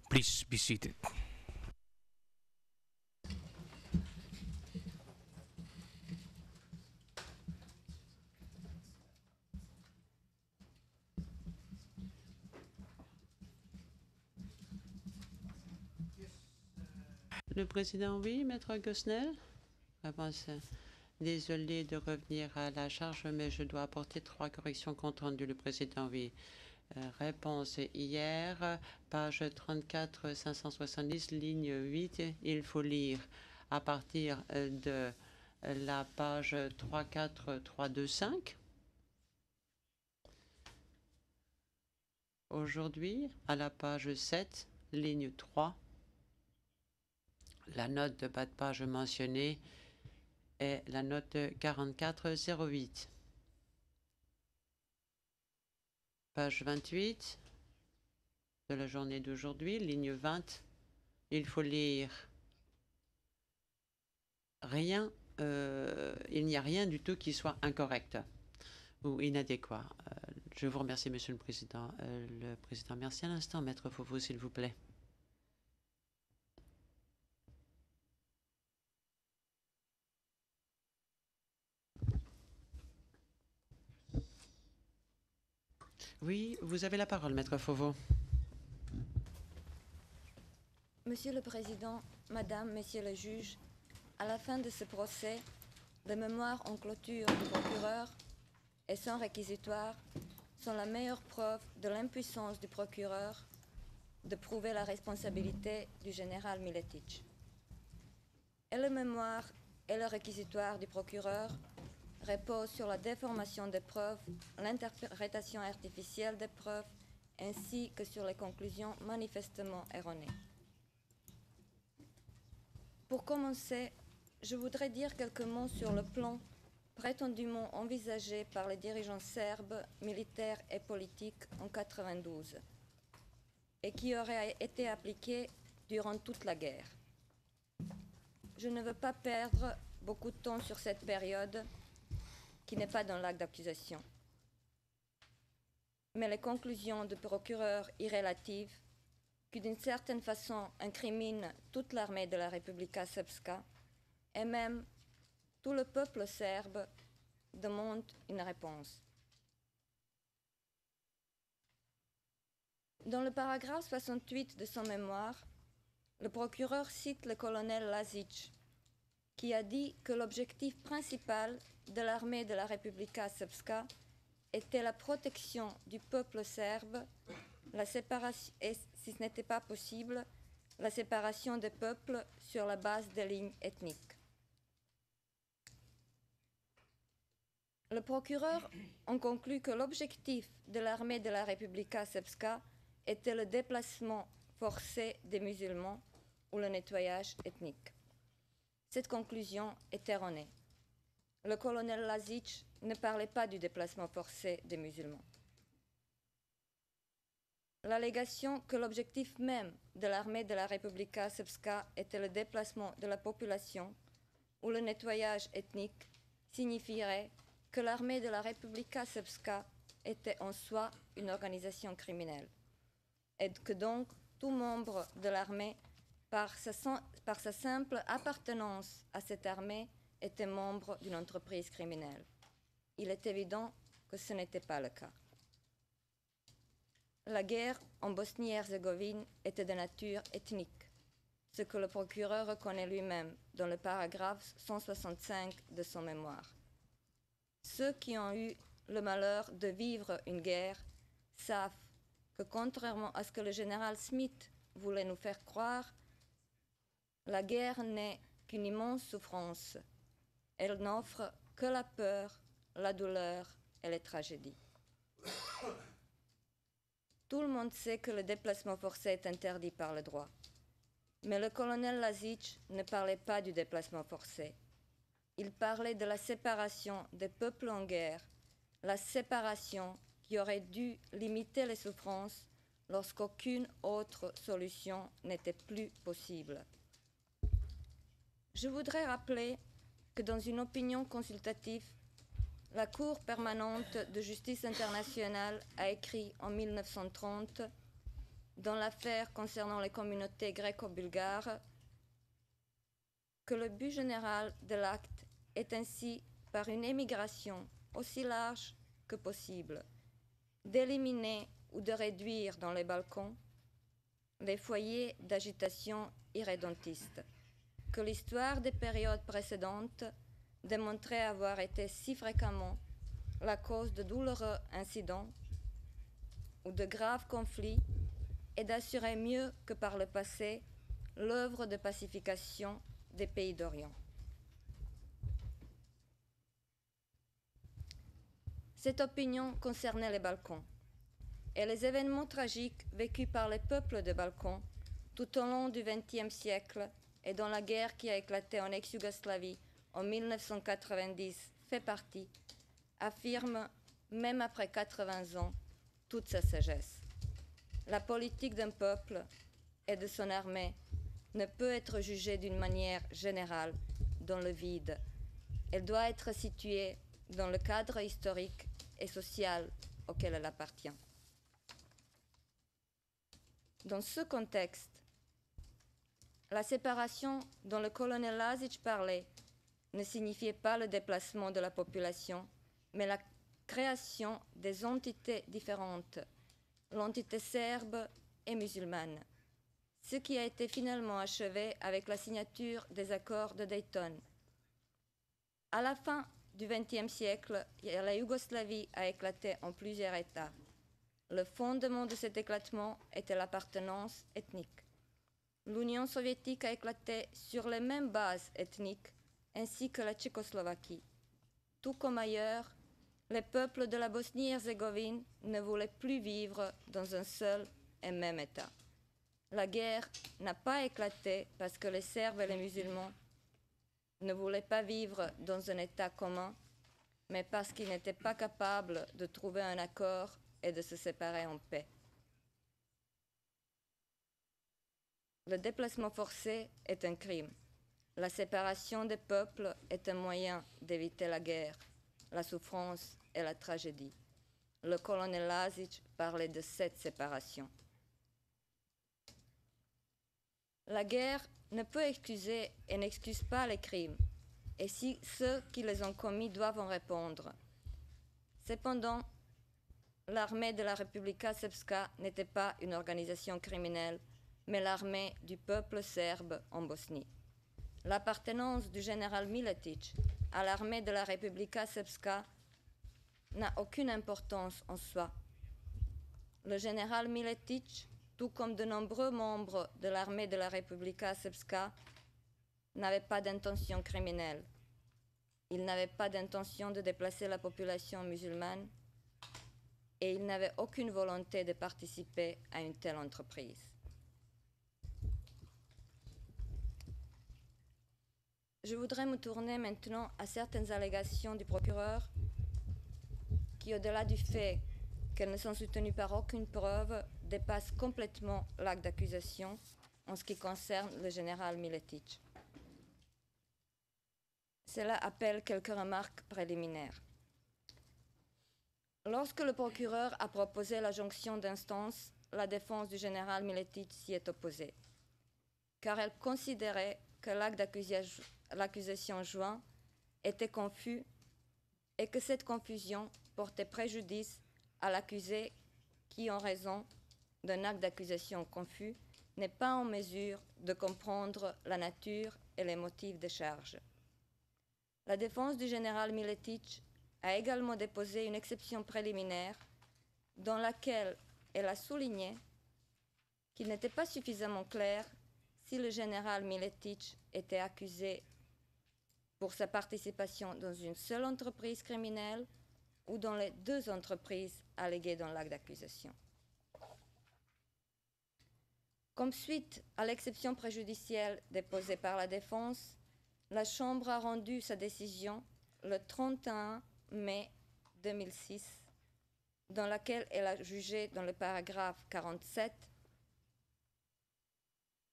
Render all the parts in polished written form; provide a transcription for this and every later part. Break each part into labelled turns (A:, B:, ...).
A: Please be seated.
B: Le président, oui, maître Gosnell. Désolé de revenir à la charge, mais je dois apporter 3 corrections compte rendu. Le président, oui. Réponse hier, page 34, 570, ligne 8. Il faut lire à partir de la page 34325. Aujourd'hui, à la page 7, ligne 3, la note de bas de page mentionnée est la note 4408. Page 28 de la journée d'aujourd'hui, ligne 20. Il faut lire rien, il n'y a rien du tout qui soit incorrect ou inadéquat. Je vous remercie, Monsieur le Président. Le Président, merci un instant, Maître Fofo, s'il vous plaît. Oui, vous avez la parole, Maître Fofo.
C: Monsieur le Président, Madame, Messieurs les juges, à la fin de ce procès, les mémoires en clôture du procureur et son réquisitoire sont la meilleure preuve de l'impuissance du procureur de prouver la responsabilité du général Miletich. Et les mémoires et le réquisitoire du procureur reposent sur la déformation des preuves, l'interprétation artificielle des preuves, ainsi que sur les conclusions manifestement erronées. Pour commencer, je voudrais dire quelques mots sur le plan prétendument envisagé par les dirigeants serbes, militaires et politiques en 1992 et qui aurait été appliqué durant toute la guerre. Je ne veux pas perdre beaucoup de temps sur cette période qui n'est pas dans l'acte d'accusation. Mais les conclusions du procureur irrélatives qui d'une certaine façon incrimine toute l'armée de la Republika Srpska et même tout le peuple serbe demande une réponse. Dans le paragraphe 68 de son mémoire, le procureur cite le colonel Lazic, qui a dit que l'objectif principal de l'armée de la Republika Srpska était la protection du peuple serbe, la séparation, et si ce n'était pas possible, la séparation des peuples sur la base des lignes ethniques. Le procureur en conclut que l'objectif de l'armée de la Republika Srpska était le déplacement forcé des musulmans ou le nettoyage ethnique. Cette conclusion est erronée. Le colonel Lazic ne parlait pas du déplacement forcé des musulmans. L'allégation que l'objectif même de l'armée de la Republika Srpska était le déplacement de la population ou le nettoyage ethnique signifierait que l'armée de la Republika Srpska était en soi une organisation criminelle et que donc tout membre de l'armée, par sa simple appartenance à cette armée, était membre d'une entreprise criminelle. Il est évident que ce n'était pas le cas. La guerre en Bosnie-Herzégovine était de nature ethnique, ce que le procureur reconnaît lui-même dans le paragraphe 165 de son mémoire. Ceux qui ont eu le malheur de vivre une guerre savent que, contrairement à ce que le général Smith voulait nous faire croire, la guerre n'est qu'une immense souffrance. Elle n'offre que la peur, la douleur et les tragédies. Tout le monde sait que le déplacement forcé est interdit par le droit. Mais le colonel Lazic ne parlait pas du déplacement forcé. Il parlait de la séparation des peuples en guerre, la séparation qui aurait dû limiter les souffrances lorsqu'aucune autre solution n'était plus possible. Je voudrais rappeler que dans une opinion consultative, la Cour permanente de justice internationale a écrit en 1930 dans l'affaire concernant les communautés gréco-bulgares, que le but général de l'acte est ainsi, par une émigration aussi large que possible, d'éliminer ou de réduire dans les balcons les foyers d'agitation irrédentistes, que l'histoire des périodes précédentes démontrait avoir été si fréquemment la cause de douloureux incidents ou de graves conflits, et d'assurer mieux que par le passé l'œuvre de pacification des pays d'Orient. Cette opinion concernait les Balkans, et les événements tragiques vécus par les peuples des Balkans tout au long du XXe siècle et dont la guerre qui a éclaté en ex-Yougoslavie en 1990 fait partie, affirme, même après 80 ans, toute sa sagesse. La politique d'un peuple et de son armée ne peut être jugée d'une manière générale dans le vide. Elle doit être située dans le cadre historique et social auquel elle appartient. Dans ce contexte, la séparation dont le colonel Lazic parlait ne signifiait pas le déplacement de la population, mais la création des entités différentes, l'entité serbe et musulmane, ce qui a été finalement achevé avec la signature des accords de Dayton. À la fin du XXe siècle, la Yougoslavie a éclaté en plusieurs États. Le fondement de cet éclatement était l'appartenance ethnique. L'Union soviétique a éclaté sur les mêmes bases ethniques, ainsi que la Tchécoslovaquie. Tout comme ailleurs, les peuples de la Bosnie-Herzégovine ne voulaient plus vivre dans un seul et même État. La guerre n'a pas éclaté parce que les Serbes et les musulmans ne voulaient pas vivre dans un État commun, mais parce qu'ils n'étaient pas capables de trouver un accord et de se séparer en paix. Le déplacement forcé est un crime. La séparation des peuples est un moyen d'éviter la guerre, la souffrance et la tragédie. Le colonel Lazic parlait de cette séparation. La guerre ne peut excuser et n'excuse pas les crimes, et si ceux qui les ont commis doivent en répondre. Cependant, l'armée de la Republika Srpska n'était pas une organisation criminelle, mais l'armée du peuple serbe en Bosnie. L'appartenance du général Miletic à l'armée de la Republika Srpska n'a aucune importance en soi. Le général Miletic, tout comme de nombreux membres de l'armée de la Republika Srpska, n'avait pas d'intention criminelle. Il n'avait pas d'intention de déplacer la population musulmane et il n'avait aucune volonté de participer à une telle entreprise. Je voudrais me tourner maintenant à certaines allégations du procureur qui, au-delà du fait qu'elles ne sont soutenues par aucune preuve, dépassent complètement l'acte d'accusation en ce qui concerne le général Miletic. Cela appelle quelques remarques préliminaires. Lorsque le procureur a proposé la jonction d'instance, la défense du général Miletic s'y est opposée, car elle considérait que l'acte l'accusation joint était confus et que cette confusion portait préjudice à l'accusé qui, en raison d'un acte d'accusation confus, n'est pas en mesure de comprendre la nature et les motifs des charges. La défense du général Miletic a également déposé une exception préliminaire dans laquelle elle a souligné qu'il n'était pas suffisamment clair si le général Miletic était accusé pour sa participation dans une seule entreprise criminelle ou dans les deux entreprises alléguées dans l'acte d'accusation. Comme suite à l'exception préjudicielle déposée par la défense, la Chambre a rendu sa décision le 31 mai 2006, dans laquelle elle a jugé dans le paragraphe 47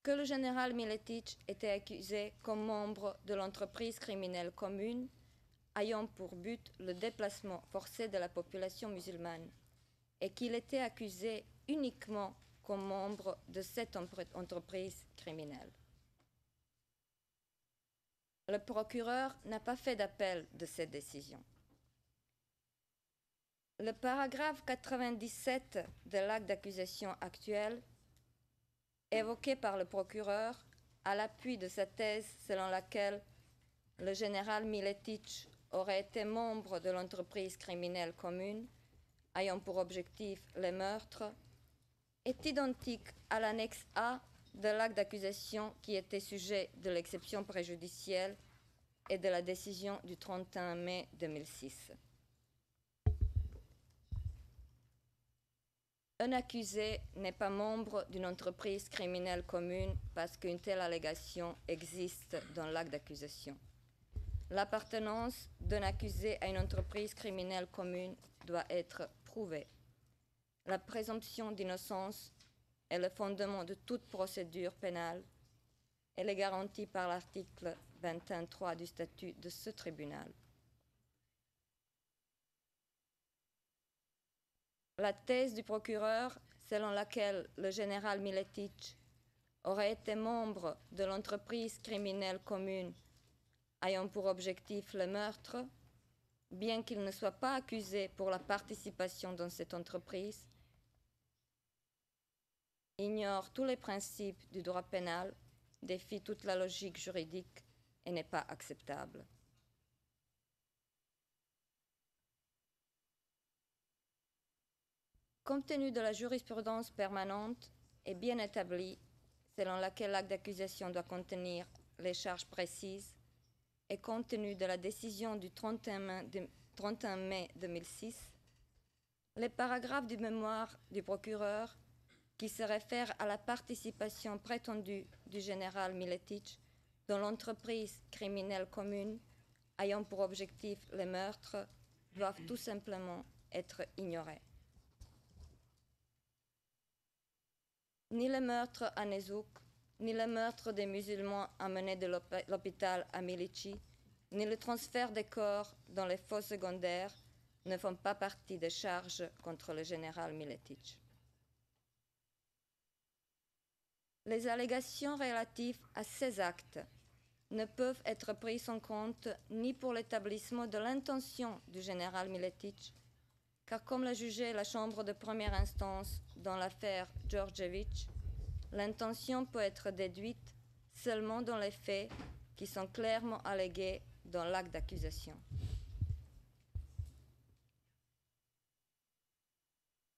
C: que le général Miletic était accusé comme membre de l'entreprise criminelle commune ayant pour but le déplacement forcé de la population musulmane et qu'il était accusé uniquement comme membre de cette entreprise criminelle. Le procureur n'a pas fait d'appel de cette décision. Le paragraphe 97 de l'acte d'accusation actuel, évoqué par le procureur à l'appui de sa thèse selon laquelle le général Miletich aurait été membre de l'entreprise criminelle commune ayant pour objectif les meurtres, est identique à l'annexe A de l'acte d'accusation qui était sujet de l'exception préjudicielle et de la décision du 31 mai 2006. Un accusé n'est pas membre d'une entreprise criminelle commune parce qu'une telle allégation existe dans l'acte d'accusation. L'appartenance d'un accusé à une entreprise criminelle commune doit être prouvée. La présomption d'innocence est le fondement de toute procédure pénale. Elle est garantie par l'article 21.3 du statut de ce tribunal. La thèse du procureur, selon laquelle le général Miletich aurait été membre de l'entreprise criminelle commune ayant pour objectif le meurtre, bien qu'il ne soit pas accusé pour la participation dans cette entreprise, ignore tous les principes du droit pénal, défie toute la logique juridique et n'est pas acceptable. Compte tenu de la jurisprudence permanente et bien établie, selon laquelle l'acte d'accusation doit contenir les charges précises, et compte tenu de la décision du 31 mai 2006, les paragraphes du mémoire du procureur qui se réfèrent à la participation prétendue du général Miletich dans l'entreprise criminelle commune ayant pour objectif les meurtres doivent tout simplement être ignorés. Ni le meurtre à Nezouk, ni le meurtre des musulmans amenés de l'hôpital à Milichi, ni le transfert des corps dans les fosses secondaires ne font pas partie des charges contre le général Miletich. Les allégations relatives à ces actes ne peuvent être prises en compte ni pour l'établissement de l'intention du général Miletich, car comme l'a jugé la Chambre de première instance dans l'affaire Djordjevic, l'intention peut être déduite seulement dans les faits qui sont clairement allégués dans l'acte d'accusation.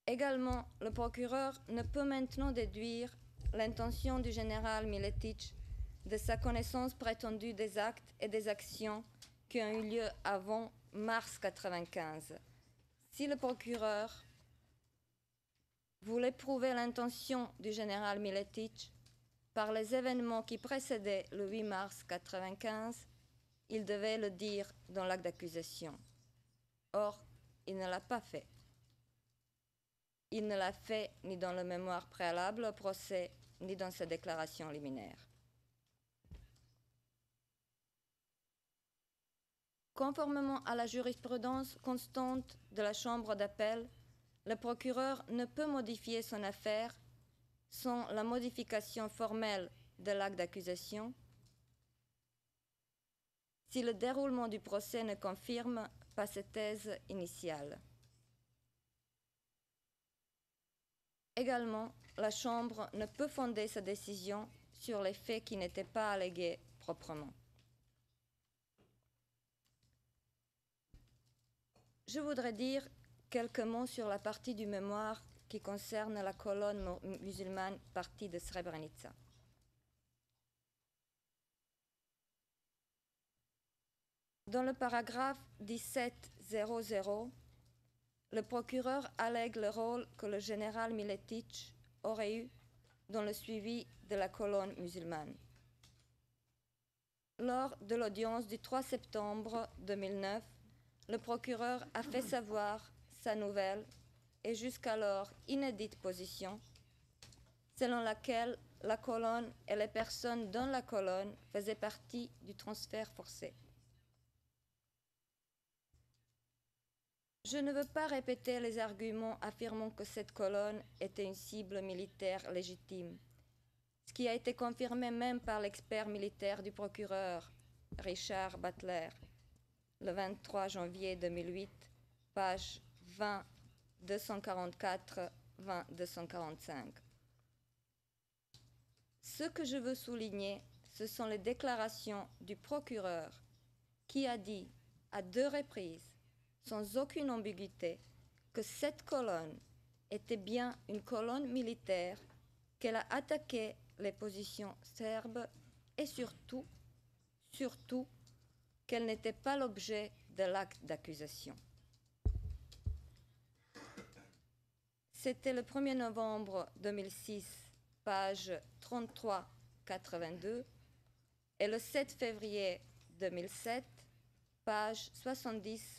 C: Également, le procureur ne peut maintenant déduire l'intention du général Miletich de sa connaissance prétendue des actes et des actions qui ont eu lieu avant mars 1995. Si le procureur voulait prouver l'intention du général Miletich par les événements qui précédaient le 8 mars 1995, il devait le dire dans l'acte d'accusation. Or, il ne l'a pas fait. Il ne l'a fait ni dans le mémoire préalable au procès, ni dans sa déclaration liminaire. Conformément à la jurisprudence constante de la Chambre d'appel, le procureur ne peut modifier son affaire sans la modification formelle de l'acte d'accusation si le déroulement du procès ne confirme pas cette thèse initiale. Également, la Chambre ne peut fonder sa décision sur les faits qui n'étaient pas allégués proprement. Je voudrais dire quelques mots sur la partie du mémoire qui concerne la colonne musulmane partie de Srebrenica. Dans le paragraphe 17.00, le procureur allègue le rôle que le général Miletich aurait eu dans le suivi de la colonne musulmane. Lors de l'audience du 3 septembre 2009, le procureur a fait savoir sa nouvelle et jusqu'alors inédite position, selon laquelle la colonne et les personnes dans la colonne faisaient partie du transfert forcé. Je ne veux pas répéter les arguments affirmant que cette colonne était une cible militaire légitime, ce qui a été confirmé même par l'expert militaire du procureur, Richard Butler, le 23 janvier 2008, page 20 244, 20 245. Ce que je veux souligner, ce sont les déclarations du procureur qui a dit à 2 reprises, sans aucune ambiguïté, que cette colonne était bien une colonne militaire, qu'elle a attaqué les positions serbes et surtout qu'elle n'était pas l'objet de l'acte d'accusation. C'était le 1er novembre 2006, page 33-82, et le 7 février 2007, page 70-41.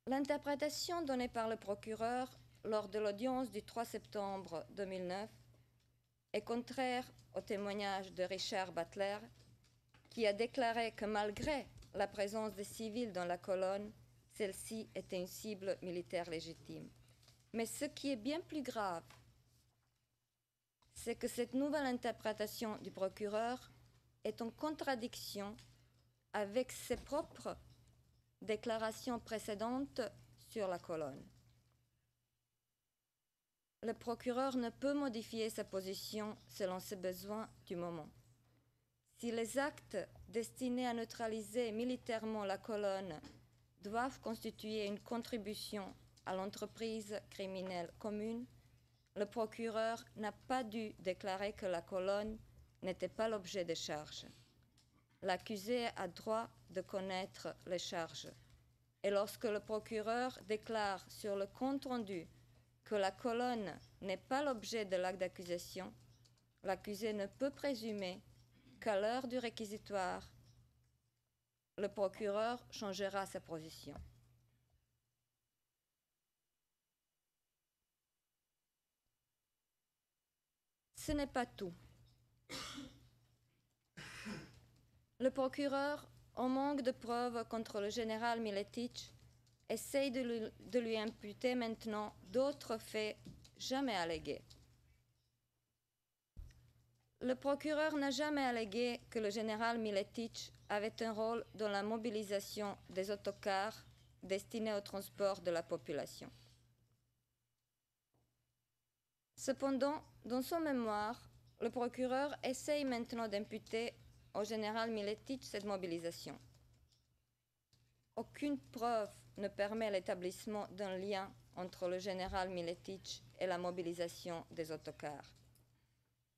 C: L'interprétation donnée par le procureur lors de l'audience du 3 septembre 2009 est contraire au témoignage de Richard Butler, qui a déclaré que malgré la présence des civils dans la colonne, celle-ci était une cible militaire légitime. Mais ce qui est bien plus grave, c'est que cette nouvelle interprétation du procureur est en contradiction avec ses propres déclarations précédentes sur la colonne. Le procureur ne peut modifier sa position selon ses besoins du moment. Si les actes destinés à neutraliser militairement la colonne doivent constituer une contribution à l'entreprise criminelle commune, le procureur n'a pas dû déclarer que la colonne n'était pas l'objet des charges. L'accusé a droit de connaître les charges. Et lorsque le procureur déclare sur le compte-rendu que la colonne n'est pas l'objet de l'acte d'accusation, l'accusé ne peut présumer qu'à l'heure du réquisitoire, le procureur changera sa position. Ce n'est pas tout. Le procureur, en manque de preuves contre le général Miletic, essaye de lui imputer maintenant d'autres faits jamais allégués. Le procureur n'a jamais allégué que le général Miletic avait un rôle dans la mobilisation des autocars destinés au transport de la population. Cependant, dans son mémoire, le procureur essaye maintenant d'imputer au général Miletic cette mobilisation. Aucune preuve ne permet l'établissement d'un lien entre le général Miletic et la mobilisation des autocars.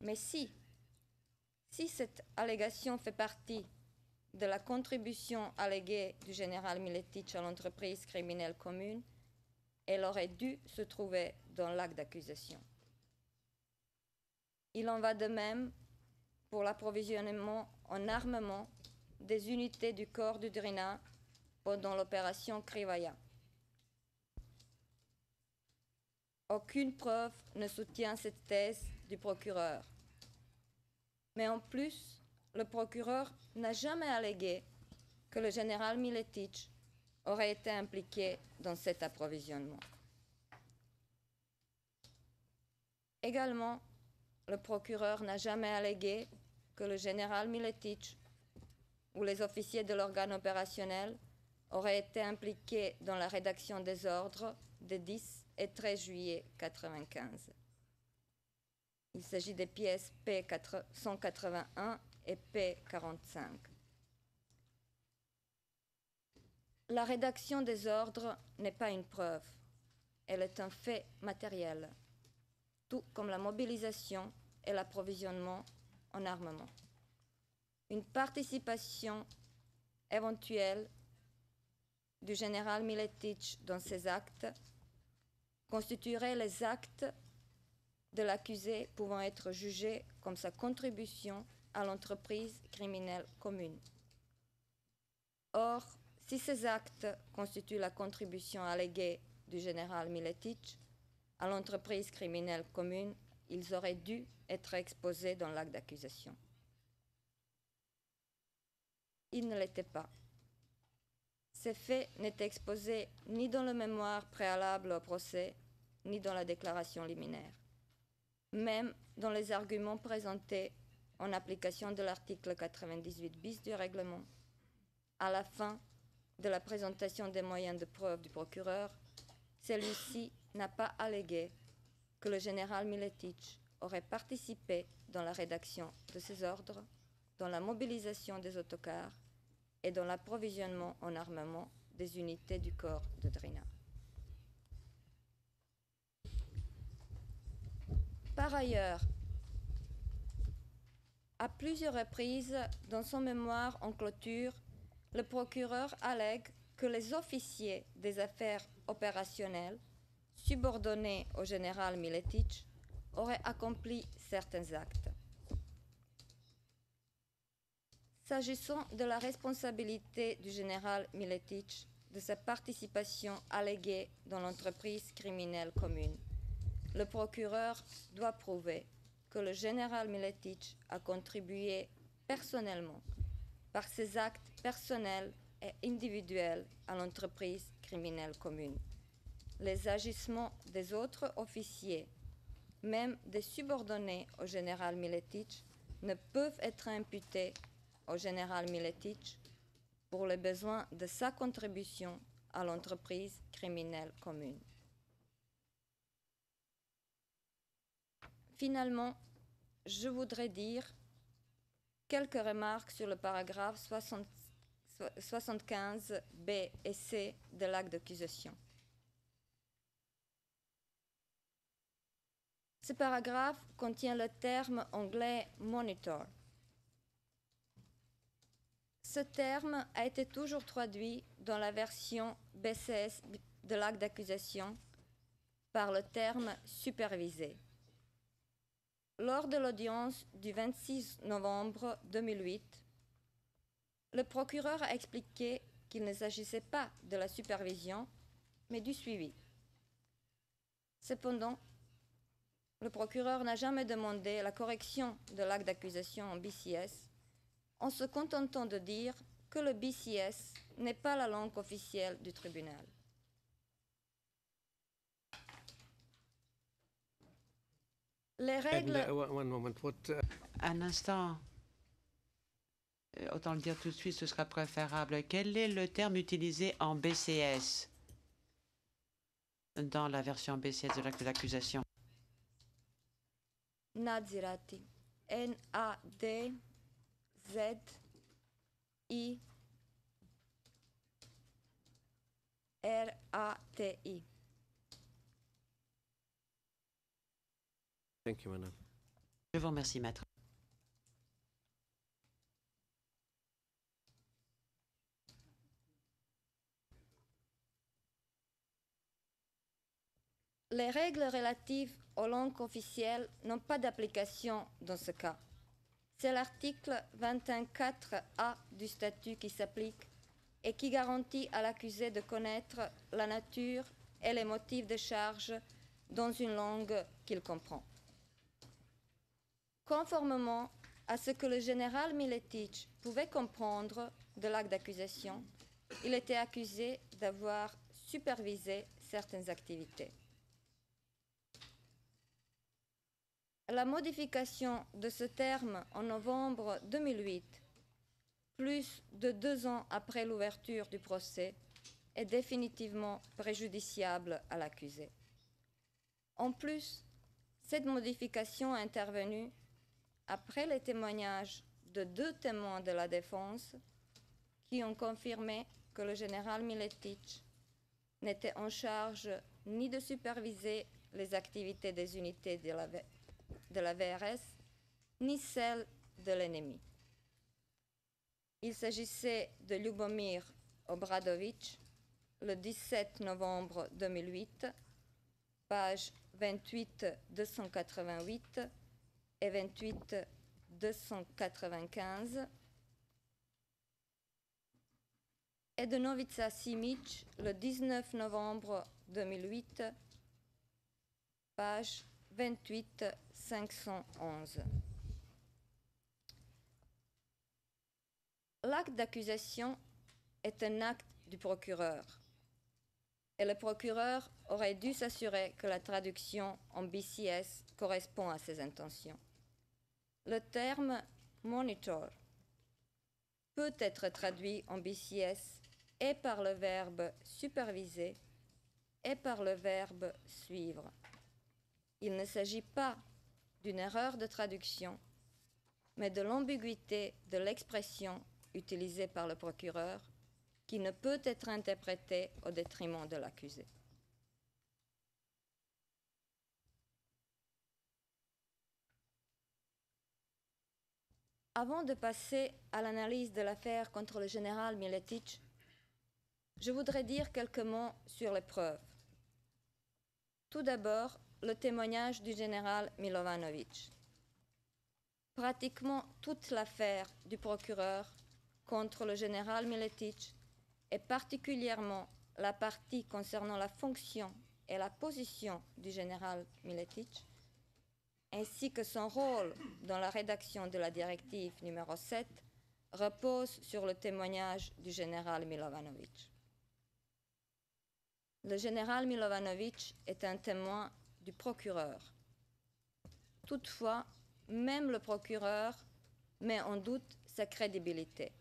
C: Mais si cette allégation fait partie de la contribution alléguée du général Miletic à l'entreprise criminelle commune, elle aurait dû se trouver dans l'acte d'accusation. Il en va de même pour l'approvisionnement en armement des unités du corps du Drina pendant l'opération Krivaya. Aucune preuve ne soutient cette thèse du procureur. Mais en plus, le procureur n'a jamais allégué que le général Miletic aurait été impliqué dans cet approvisionnement. Également, le procureur n'a jamais allégué que le général Miletic ou les officiers de l'organe opérationnel auraient été impliqués dans la rédaction des ordres des 10 et 13 juillet 1995. Il s'agit des pièces P181 et P45. La rédaction des ordres n'est pas une preuve, elle est un fait matériel, tout comme la mobilisation et l'approvisionnement en armement. Une participation éventuelle du général Miletic dans ces actes constituerait les actes de l'accusé pouvant être jugés comme sa contribution à l'entreprise criminelle commune. Or, si ces actes constituent la contribution alléguée du général Miletic à l'entreprise criminelle commune, ils auraient dû être exposés dans l'acte d'accusation. il ne l'était pas. Ces faits n'étaient exposés ni dans le mémoire préalable au procès, ni dans la déclaration liminaire. Même dans les arguments présentés en application de l'article 98 bis du règlement, à la fin de la présentation des moyens de preuve du procureur, celui-ci n'a pas allégué que le général Miletich aurait participé dans la rédaction de ces ordres, dans la mobilisation des autocars et dans l'approvisionnement en armement des unités du corps de Drina. Par ailleurs, à plusieurs reprises dans son mémoire en clôture, le procureur allègue que les officiers des affaires opérationnelles, subordonnés au général Miletich, auraient accompli certains actes. S'agissant de la responsabilité du général Miletich de sa participation alléguée dans l'entreprise criminelle commune, le procureur doit prouver que le général Miletich a contribué personnellement, par ses actes personnels et individuels, à l'entreprise criminelle commune. Les agissements des autres officiers, même des subordonnés au général Miletich, ne peuvent être imputés au général Miletich pour les besoins de sa contribution à l'entreprise criminelle commune. Finalement, je voudrais dire quelques remarques sur le paragraphe 75 B et C de l'acte d'accusation. Ce paragraphe contient le terme anglais monitor. Ce terme a été toujours traduit dans la version BCS de l'acte d'accusation par le terme supervisé. Lors de l'audience du 26 novembre 2008, le procureur a expliqué qu'il ne s'agissait pas de la supervision, mais du suivi. Cependant, le procureur n'a jamais demandé la correction de l'acte d'accusation en BCS, en se contentant de dire que le BCS n'est pas la langue officielle du tribunal. Les règles...
B: Un instant. Autant le dire tout de suite, ce sera préférable. Quel est le terme utilisé en BCS dans la version BCS de l'acte d'accusation?
C: Nadzirati. N-A-D-Z-I-R-A-T-I.
A: Thank you, madame.
B: Je vous remercie, maître.
C: Les règles relatives aux langues officielles n'ont pas d'application dans ce cas. C'est l'article 21.4a du statut qui s'applique et qui garantit à l'accusé de connaître la nature et les motifs de charge dans une langue qu'il comprend. Conformément à ce que le général Miletich pouvait comprendre de l'acte d'accusation, il était accusé d'avoir supervisé certaines activités. La modification de ce terme en novembre 2008, plus de 2 ans après l'ouverture du procès, est définitivement préjudiciable à l'accusé. En plus, cette modification est intervenue après les témoignages de 2 témoins de la défense qui ont confirmé que le général Miletich n'était en charge ni de superviser les activités des unités de la VRS, ni celles de l'ennemi. Il s'agissait de Ljubomir Obradovic, le 17 novembre 2008, page 28-288 et 28-295, et de Novica Simic, le 19 novembre 2008, page 28-511. L'acte d'accusation est un acte du procureur et le procureur aurait dû s'assurer que la traduction en BCS correspond à ses intentions. Le terme monitor peut être traduit en BCS et par le verbe superviser et par le verbe suivre. Il ne s'agit pas d'une erreur de traduction, mais de l'ambiguïté de l'expression utilisée par le procureur qui ne peut être interprétée au détriment de l'accusé. Avant de passer à l'analyse de l'affaire contre le général Miletic, je voudrais dire quelques mots sur les preuves. Tout d'abord, le témoignage du général Milovanovic. Pratiquement toute l'affaire du procureur contre le général Miletic, et particulièrement la partie concernant la fonction et la position du général Miletic, ainsi que son rôle dans la rédaction de la directive numéro 7, repose sur le témoignage du général Milovanovic. Le général Milovanovic est un témoin du procureur. Toutefois, même le procureur met en doute sa crédibilité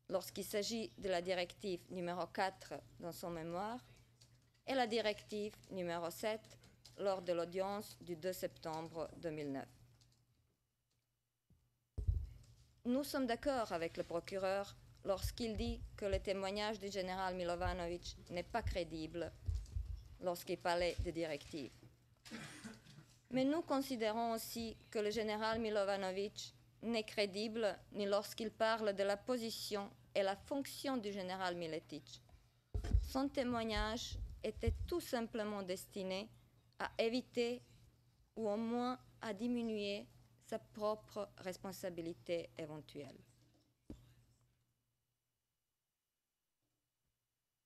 C: lorsqu'il s'agit de la directive numéro 4 dans son mémoire et la directive numéro 7 lors de l'audience du 2 septembre 2009. Nous sommes d'accord avec le procureur lorsqu'il dit que le témoignage du général Milovanovic n'est pas crédible lorsqu'il parlait de directives. Mais nous considérons aussi que le général Milovanovic n'est crédible ni lorsqu'il parle de la position et la fonction du général Miletic. Son témoignage était tout simplement destiné à éviter ou au moins à diminuer sa propre responsabilité éventuelle.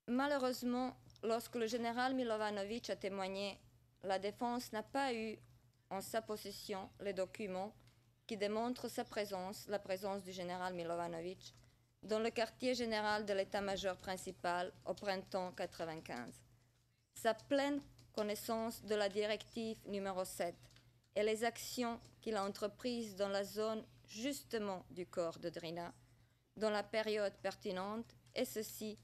C: Malheureusement, lorsque le général Milovanovic a témoigné, la défense n'a pas eu en sa possession les documents qui démontrent la présence du général Milovanovic dans le quartier général de l'état-major principal au printemps 1995. Sa pleine connaissance de la directive numéro 7 et les actions qu'il a entreprises dans la zone justement du corps de Drina dans la période pertinente, et ceci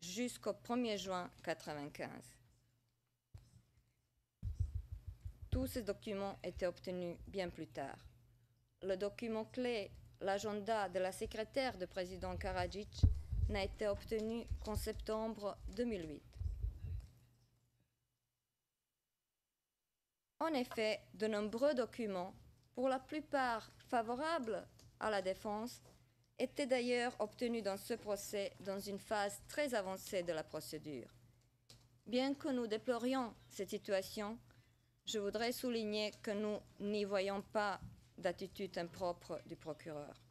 C: jusqu'au 1er juin 1995. Tous ces documents étaient obtenus bien plus tard. Le document clé, l'agenda de la secrétaire du président Karadzic, n'a été obtenu qu'en septembre 2008. En effet, de nombreux documents, pour la plupart favorables à la défense, étaient d'ailleurs obtenus dans ce procès dans une phase très avancée de la procédure. Bien que nous déplorions cette situation, je voudrais souligner que nous n'y voyons pas d'attitude impropre du procureur.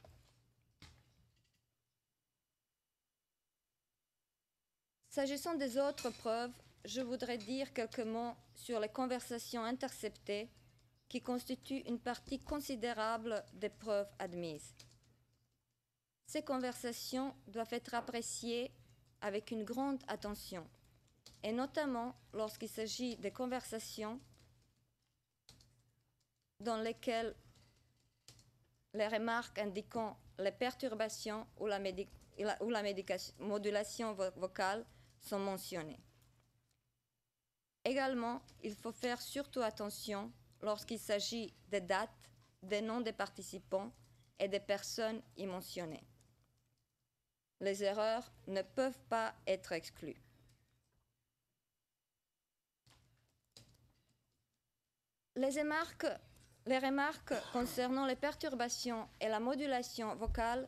C: S'agissant des autres preuves, je voudrais dire quelques mots sur les conversations interceptées qui constituent une partie considérable des preuves admises. Ces conversations doivent être appréciées avec une grande attention, et notamment lorsqu'il s'agit des conversations dans lesquelles les remarques indiquant les perturbations ou la modulation vocale sont mentionnées. Également, il faut faire surtout attention lorsqu'il s'agit des dates, des noms des participants et des personnes y mentionnées. Les erreurs ne peuvent pas être exclues. Les remarques concernant les perturbations et la modulation vocale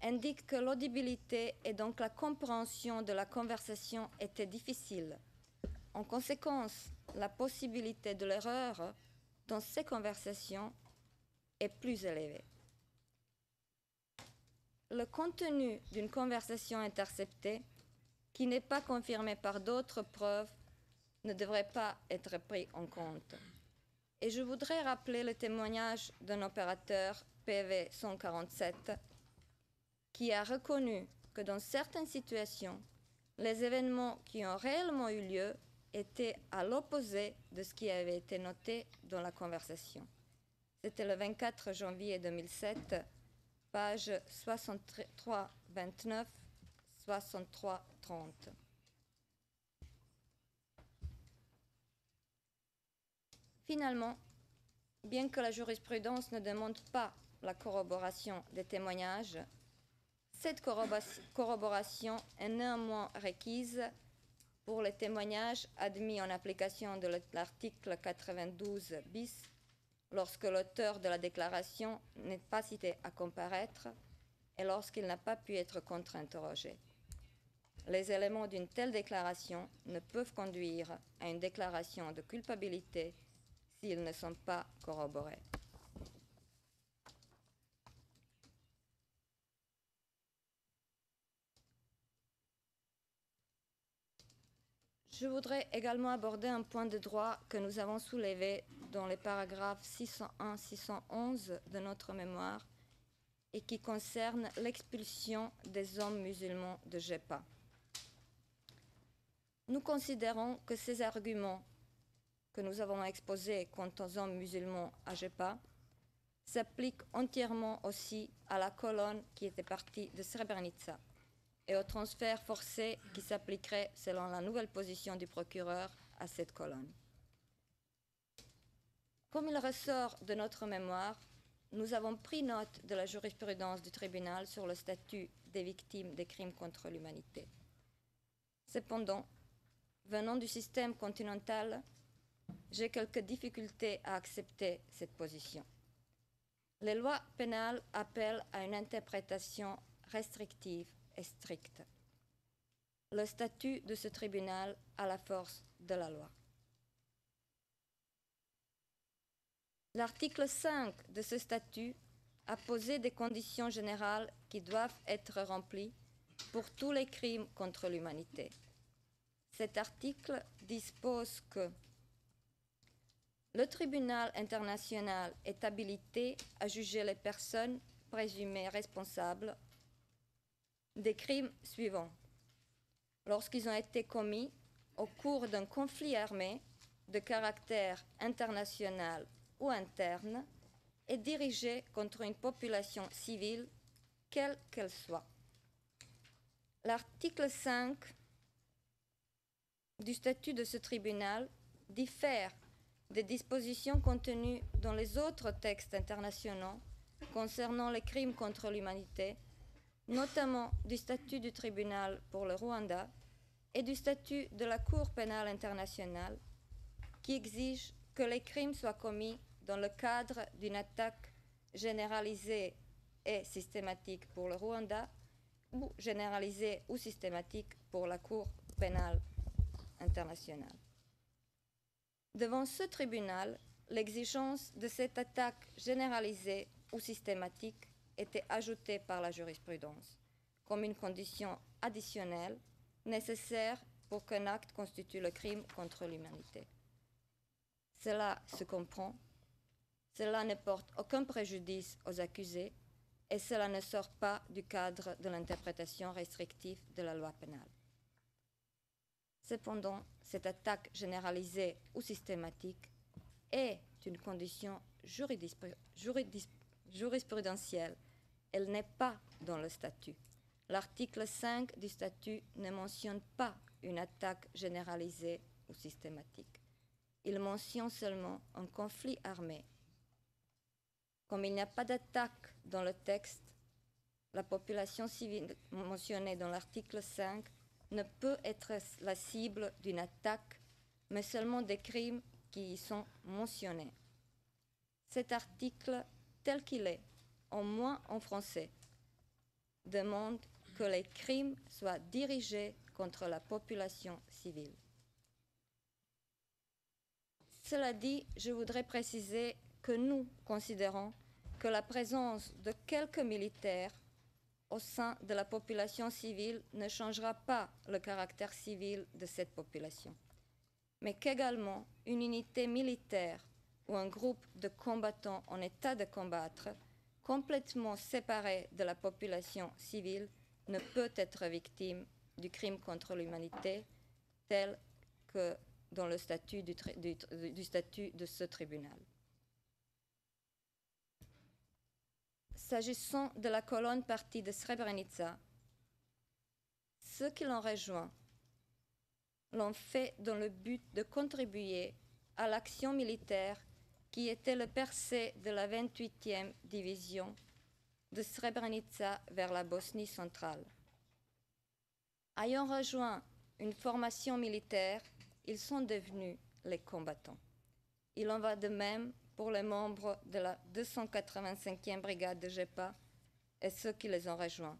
C: indiquent que l'audibilité et donc la compréhension de la conversation étaient difficiles. En conséquence, la possibilité de l'erreur dans ces conversations est plus élevée. Le contenu d'une conversation interceptée, qui n'est pas confirmée par d'autres preuves, ne devrait pas être pris en compte. Et je voudrais rappeler le témoignage d'un opérateur PV 147 qui a reconnu que dans certaines situations, les événements qui ont réellement eu lieu étaient à l'opposé de ce qui avait été noté dans la conversation. C'était le 24 janvier 2007, page 63-29, 63-30. Finalement, bien que la jurisprudence ne demande pas la corroboration des témoignages, cette corroboration est néanmoins requise pour les témoignages admis en application de l'article 92 bis lorsque l'auteur de la déclaration n'est pas cité à comparaître et lorsqu'il n'a pas pu être contre-interrogé. Les éléments d'une telle déclaration ne peuvent conduire à une déclaration de culpabilité s'ils ne sont pas corroborés. Je voudrais également aborder un point de droit que nous avons soulevé dans les paragraphes 601-611 de notre mémoire et qui concerne l'expulsion des hommes musulmans de Jebba. Nous considérons que ces arguments que nous avons exposés quant aux hommes musulmans à Jebba s'appliquent entièrement aussi à la colonne qui était partie de Srebrenica et au transfert forcé qui s'appliquerait selon la nouvelle position du procureur à cette colonne. Comme il ressort de notre mémoire, nous avons pris note de la jurisprudence du tribunal sur le statut des victimes des crimes contre l'humanité. Cependant, venant du système continental, j'ai quelques difficultés à accepter cette position. Les lois pénales appellent à une interprétation restrictive et stricte. Le statut de ce tribunal a la force de la loi. L'article 5 de ce statut a posé des conditions générales qui doivent être remplies pour tous les crimes contre l'humanité. Cet article dispose que le tribunal international est habilité à juger les personnes présumées responsables des crimes suivants. Lorsqu'ils ont été commis au cours d'un conflit armé de caractère international ou interne et dirigés contre une population civile, quelle qu'elle soit. L'article 5 du statut de ce tribunal diffère des dispositions contenues dans les autres textes internationaux concernant les crimes contre l'humanité, notamment du statut du tribunal pour le Rwanda et du statut de la Cour pénale internationale, qui exige que les crimes soient commis dans le cadre d'une attaque généralisée et systématique pour le Rwanda ou généralisée ou systématique pour la Cour pénale internationale. Devant ce tribunal, l'exigence de cette attaque généralisée ou systématique était ajoutée par la jurisprudence comme une condition additionnelle nécessaire pour qu'un acte constitue le crime contre l'humanité. Cela se comprend, cela ne porte aucun préjudice aux accusés et cela ne sort pas du cadre de l'interprétation restrictive de la loi pénale. Cependant, cette attaque généralisée ou systématique est une condition jurisprudentielle. Elle n'est pas dans le statut. L'article 5 du statut ne mentionne pas une attaque généralisée ou systématique. Il mentionne seulement un conflit armé. Comme il n'y a pas d'attaque dans le texte, la population civile mentionnée dans l'article 5 ne peut être la cible d'une attaque, mais seulement des crimes qui y sont mentionnés. Cet article, tel qu'il est, au moins en français, demande que les crimes soient dirigés contre la population civile. Cela dit, je voudrais préciser que nous considérons que la présence de quelques militaires au sein de la population civile ne changera pas le caractère civil de cette population, mais qu'également une unité militaire ou un groupe de combattants en état de combattre complètement séparé de la population civile ne peut être victime du crime contre l'humanité tel que dans le statut du statut de ce tribunal. S'agissant de la colonne partie de Srebrenica, ceux qui l'ont rejoint l'ont fait dans le but de contribuer à l'action militaire qui était le percée de la 28e division de Srebrenica vers la Bosnie centrale. Ayant rejoint une formation militaire, ils sont devenus les combattants. Il en va de même pour les membres de la 285e brigade de GEPA et ceux qui les ont rejoints.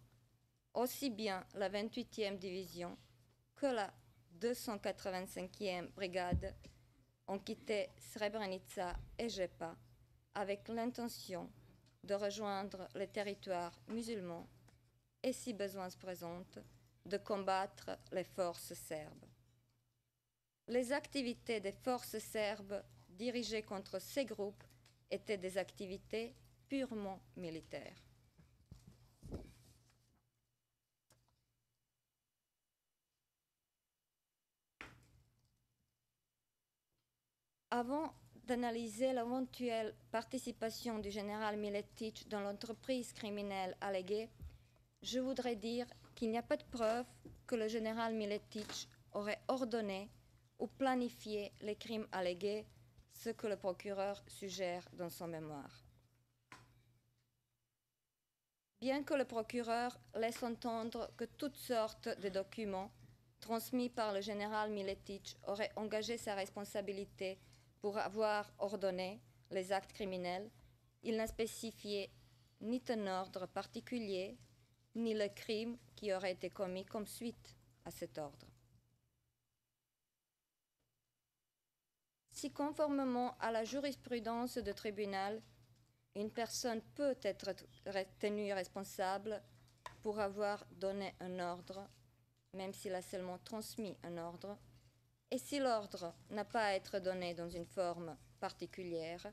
C: Aussi bien la 28e division que la 285e brigade ont quitté Srebrenica et GEPA avec l'intention de rejoindre les territoires musulmans et, si besoin se présente, de combattre les forces serbes. Les activités des forces serbes dirigées contre ces groupes étaient des activités purement militaires. Avant d'analyser l'éventuelle participation du général Miletic dans l'entreprise criminelle alléguée, je voudrais dire qu'il n'y a pas de preuve que le général Miletic aurait ordonné ou planifié les crimes allégués, ce que le procureur suggère dans son mémoire. Bien que le procureur laisse entendre que toutes sortes de documents transmis par le général Miletic auraient engagé sa responsabilité pour avoir ordonné les actes criminels, il n'a spécifié ni un ordre particulier, ni le crime qui aurait été commis comme suite à cet ordre. Si, conformément à la jurisprudence du tribunal, une personne peut être tenue responsable pour avoir donné un ordre, même s'il a seulement transmis un ordre, et si l'ordre n'a pas à être donné dans une forme particulière,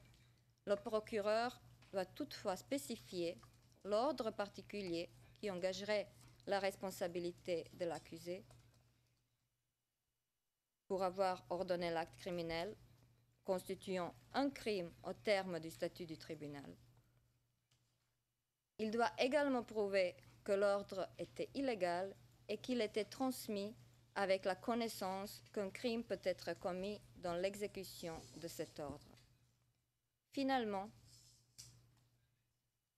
C: le procureur doit toutefois spécifier l'ordre particulier qui engagerait la responsabilité de l'accusé pour avoir ordonné l'acte criminel constituant un crime au terme du statut du tribunal. Il doit également prouver que l'ordre était illégal et qu'il était transmis avec la connaissance qu'un crime peut être commis dans l'exécution de cet ordre. Finalement,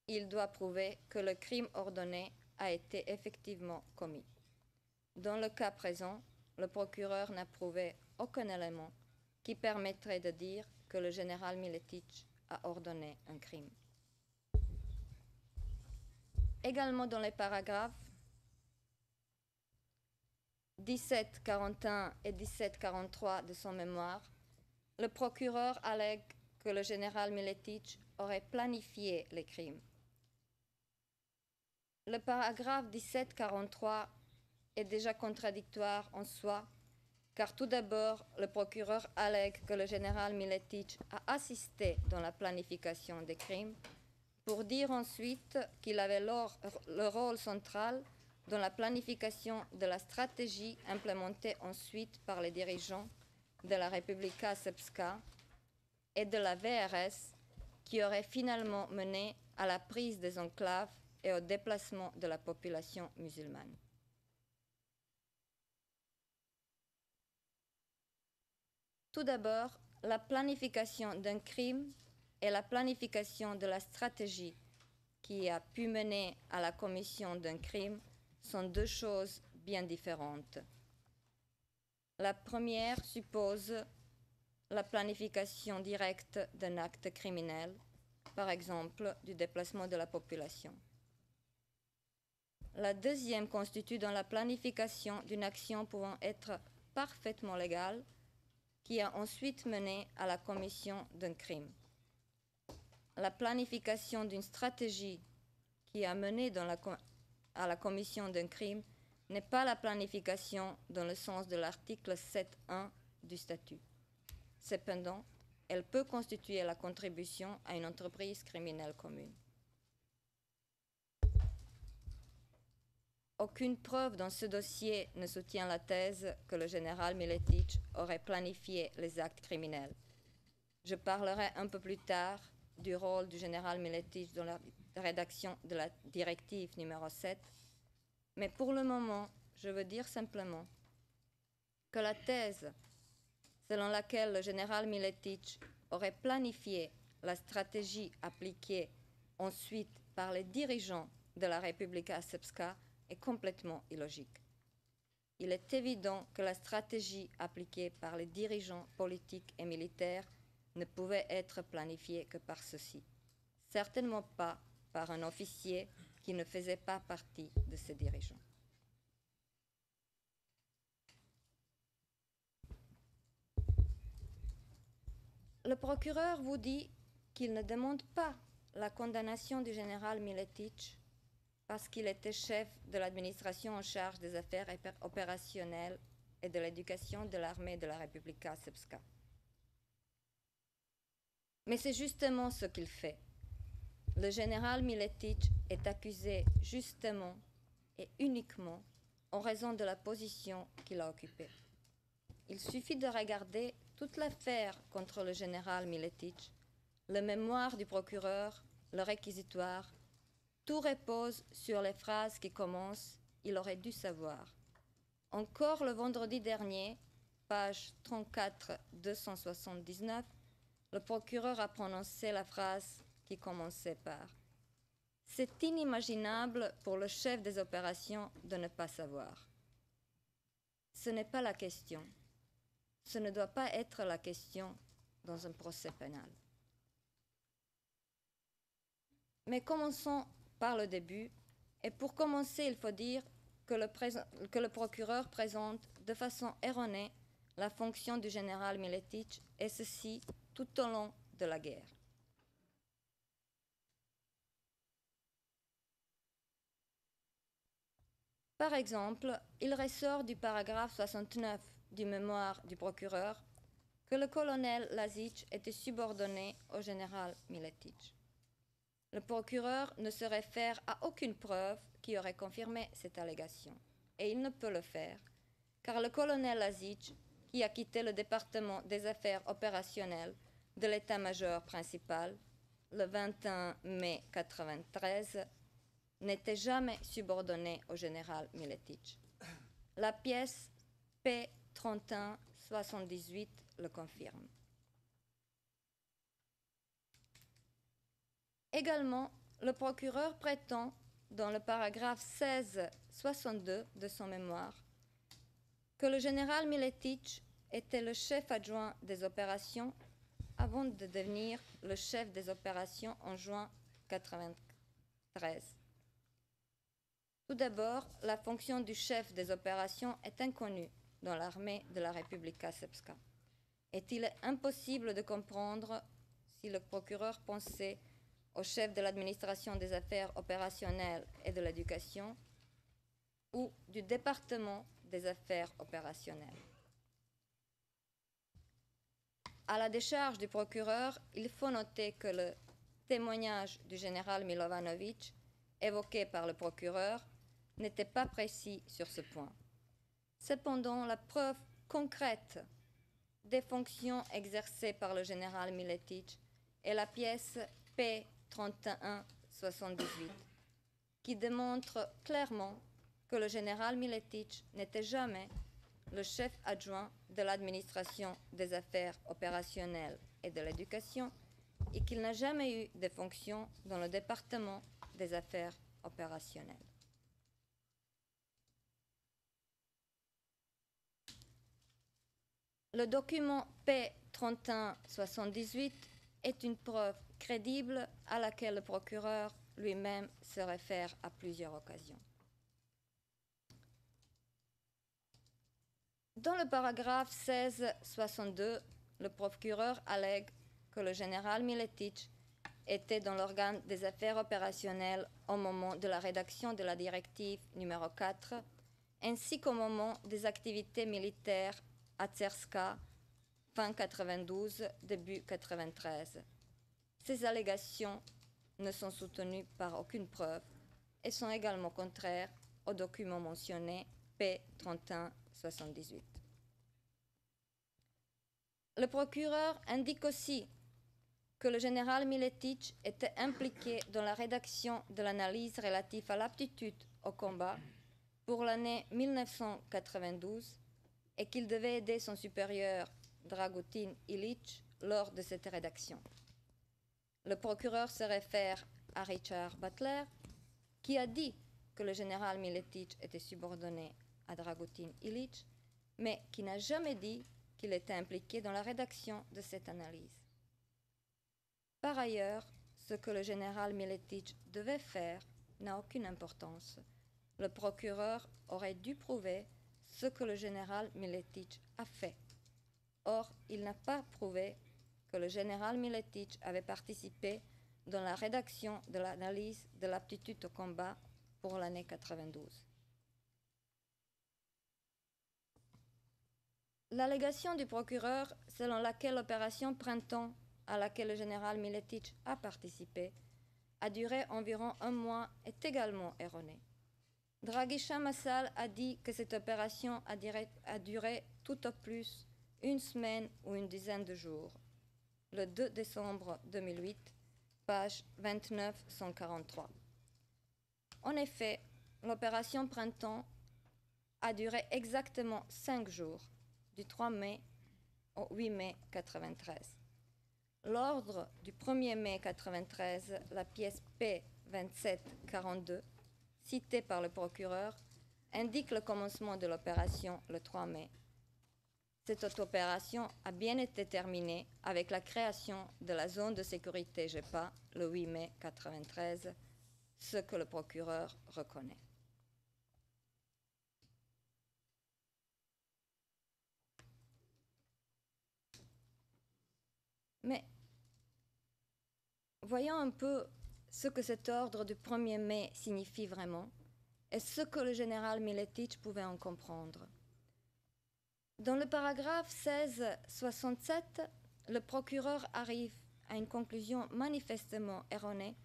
C: il doit prouver que le crime ordonné a été effectivement commis. Dans le cas présent, le procureur n'a prouvé aucun élément qui permettrait de dire que le général Miletic a ordonné un crime. Également dans les paragraphes 1741 et 1743 de son mémoire, le procureur allègue que le général Miletic aurait planifié les crimes. Le paragraphe 1743 est déjà contradictoire en soi, car tout d'abord, le procureur allègue que le général Miletic a assisté dans la planification des crimes, pour dire ensuite qu'il avait le rôle central dans la planification de la stratégie implémentée ensuite par les dirigeants de la Republika Srpska et de la VRS, qui aurait finalement mené à la prise des enclaves et au déplacement de la population musulmane. Tout d'abord, la planification d'un crime et la planification de la stratégie qui a pu mener à la commission d'un crime sont deux choses bien différentes. La première suppose la planification directe d'un acte criminel, par exemple du déplacement de la population. La deuxième constitue dans la planification d'une action pouvant être parfaitement légale, qui a ensuite mené à la commission d'un crime. La planification d'une stratégie qui a mené à la commission d'un crime n'est pas la planification dans le sens de l'article 7.1 du statut. Cependant, elle peut constituer la contribution à une entreprise criminelle commune. aucune preuve dans ce dossier ne soutient la thèse que le général Miletich aurait planifié les actes criminels. Je parlerai un peu plus tard du rôle du général Miletich dans la rédaction de la directive numéro 7, mais pour le moment, je veux dire simplement que la thèse selon laquelle le général Miletich aurait planifié la stratégie appliquée ensuite par les dirigeants de la Republika Srpska est complètement illogique. Il est évident que la stratégie appliquée par les dirigeants politiques et militaires ne pouvait être planifiée que par ceux-ci, certainement pas par un officier qui ne faisait pas partie de ces dirigeants. Le procureur vous dit qu'il ne demande pas la condamnation du général Miletich parce qu'il était chef de l'administration en charge des affaires opérationnelles et de l'éducation de l'armée de la Republika Srpska. Mais c'est justement ce qu'il fait. Le général Miletich est accusé justement et uniquement en raison de la position qu'il a occupée. Il suffit de regarder toute l'affaire contre le général Miletich, le mémoire du procureur, le réquisitoire. Tout repose sur les phrases qui commencent « Il aurait dû savoir ». Encore le vendredi dernier, page 34-279, le procureur a prononcé la phrase qui commençait par « C'est inimaginable pour le chef des opérations de ne pas savoir ». Ce n'est pas la question. Ce ne doit pas être la question dans un procès pénal. Mais commençons par le début. Et pour commencer, il faut dire que le procureur présente de façon erronée la fonction du général Miletich, et ceci tout au long de la guerre. Par exemple, il ressort du paragraphe 69 du mémoire du procureur que le colonel Lazic était subordonné au général Miletich. Le procureur ne se réfère à aucune preuve qui aurait confirmé cette allégation. Et il ne peut le faire, car le colonel Lazic, qui a quitté le département des affaires opérationnelles de l'état-major principal le 21 mai 1993, n'était jamais subordonné au général Miletich. La pièce P31-78 le confirme. Également, le procureur prétend, dans le paragraphe 16-62 de son mémoire, que le général Miletich était le chef adjoint des opérations avant de devenir le chef des opérations en juin 1993. Tout d'abord, la fonction du chef des opérations est inconnue dans l'armée de la Republika Srpska. Est-il impossible de comprendre si le procureur pensait au chef de l'administration des affaires opérationnelles et de l'éducation ou du département des affaires opérationnelles? À la décharge du procureur, il faut noter que le témoignage du général Milovanovic, évoqué par le procureur, n'était pas précis sur ce point. Cependant, la preuve concrète des fonctions exercées par le général Miletich est la pièce P31-78, qui démontre clairement que le général Miletich n'était jamais le chef adjoint de l'administration des affaires opérationnelles et de l'éducation et qu'il n'a jamais eu de fonction dans le département des affaires opérationnelles. Le document P31-78 est une preuve crédible à laquelle le procureur lui-même se réfère à plusieurs occasions. Dans le paragraphe 16-62, le procureur allègue que le général Miletich était dans l'organe des affaires opérationnelles au moment de la rédaction de la directive numéro 4, ainsi qu'au moment des activités militaires à Tserska, fin 92, début 93. Ces allégations ne sont soutenues par aucune preuve et sont également contraires au document mentionné P3178. Le procureur indique aussi que le général Miletich était impliqué dans la rédaction de l'analyse relative à l'aptitude au combat pour l'année 1992 et qu'il devait aider son supérieur Dragutin Ilić lors de cette rédaction. Le procureur se réfère à Richard Butler, qui a dit que le général Miletich était subordonné à Dragutin Ilić, mais qui n'a jamais dit qu'il était impliqué dans la rédaction de cette analyse. Par ailleurs, ce que le général Miletich devait faire n'a aucune importance. Le procureur aurait dû prouver ce que le général Miletich a fait. Or, il n'a pas prouvé que le général Miletich avait participé dans la rédaction de l'analyse de l'aptitude au combat pour l'année 92. L'allégation du procureur selon laquelle l'opération Printemps, à laquelle le général Miletich a participé, a duré environ un mois est également erronée. Dragiša Massal a dit que cette opération a duré tout au plus une semaine ou une dizaine de jours. Le 2 décembre 2008, page 2943. En effet, l'opération Printemps a duré exactement 5 jours, du 3 mai au 8 mai 1993. L'ordre du 1er mai 1993, la pièce P2742, citée par le procureur, indique le commencement de l'opération le 3 mai. Cette opération a bien été terminée avec la création de la zone de sécurité GEPA le 8 mai 1993, ce que le procureur reconnaît. Mais voyons un peu ce que cet ordre du 1er mai signifie vraiment et ce que le général Miletich pouvait en comprendre. Dans le paragraphe 1667, le procureur arrive à une conclusion manifestement erronée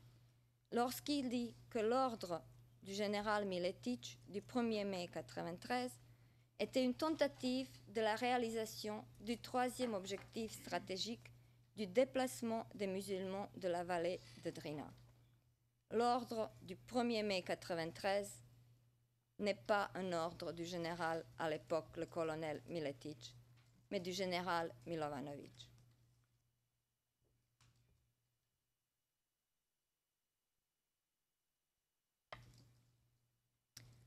C: lorsqu'il dit que l'ordre du général Miletich du 1er mai 1993 était une tentative de la réalisation du troisième objectif stratégique du déplacement des musulmans de la vallée de Drina. L'ordre du 1er mai 1993 n'est pas un ordre du général à l'époque, le colonel Miletich, mais du général Milovanovic.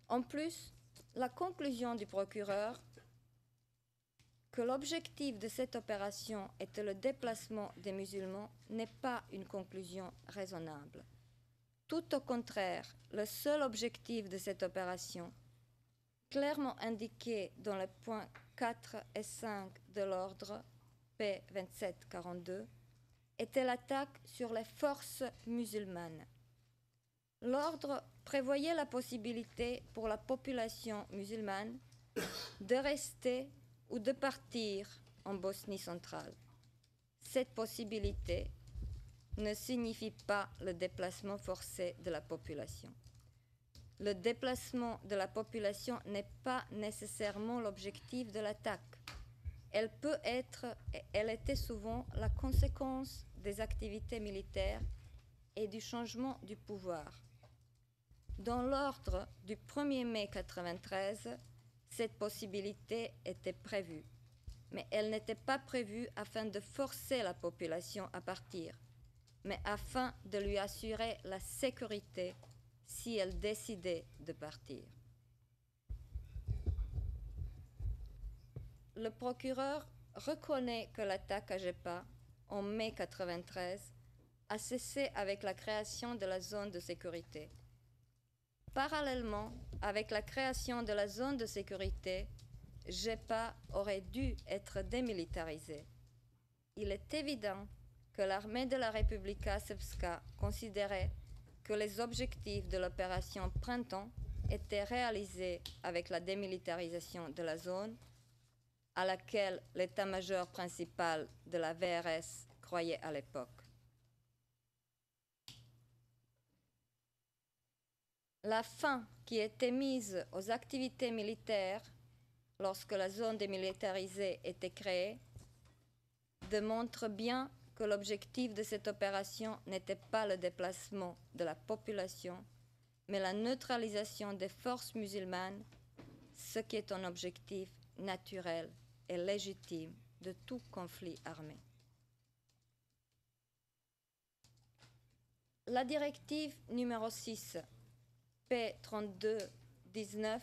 C: En plus, la conclusion du procureur que l'objectif de cette opération était le déplacement des musulmans n'est pas une conclusion raisonnable. Tout au contraire, le seul objectif de cette opération, clairement indiqué dans les points 4 et 5 de l'ordre P2742, était l'attaque sur les forces musulmanes. L'ordre prévoyait la possibilité pour la population musulmane de rester ou de partir en Bosnie centrale. Cette possibilité ne signifie pas le déplacement forcé de la population. Le déplacement de la population n'est pas nécessairement l'objectif de l'attaque. Elle peut être, et elle était souvent, la conséquence des activités militaires et du changement du pouvoir. Dans l'ordre du 1er mai 1993, cette possibilité était prévue, mais elle n'était pas prévue afin de forcer la population à partir, mais afin de lui assurer la sécurité si elle décidait de partir. Le procureur reconnaît que l'attaque à Jepa, en mai 1993, a cessé avec la création de la zone de sécurité. Parallèlement, avec la création de la zone de sécurité, Jepa aurait dû être démilitarisée. Il est évident que l'armée de la Republika Srpska considérait que les objectifs de l'opération Printemps étaient réalisés avec la démilitarisation de la zone, à laquelle l'état-major principal de la VRS croyait à l'époque. La fin qui était mise aux activités militaires lorsque la zone démilitarisée était créée démontre bien que l'objectif de cette opération n'était pas le déplacement de la population, mais la neutralisation des forces musulmanes, ce qui est un objectif naturel et légitime de tout conflit armé. La directive numéro 6 P32-19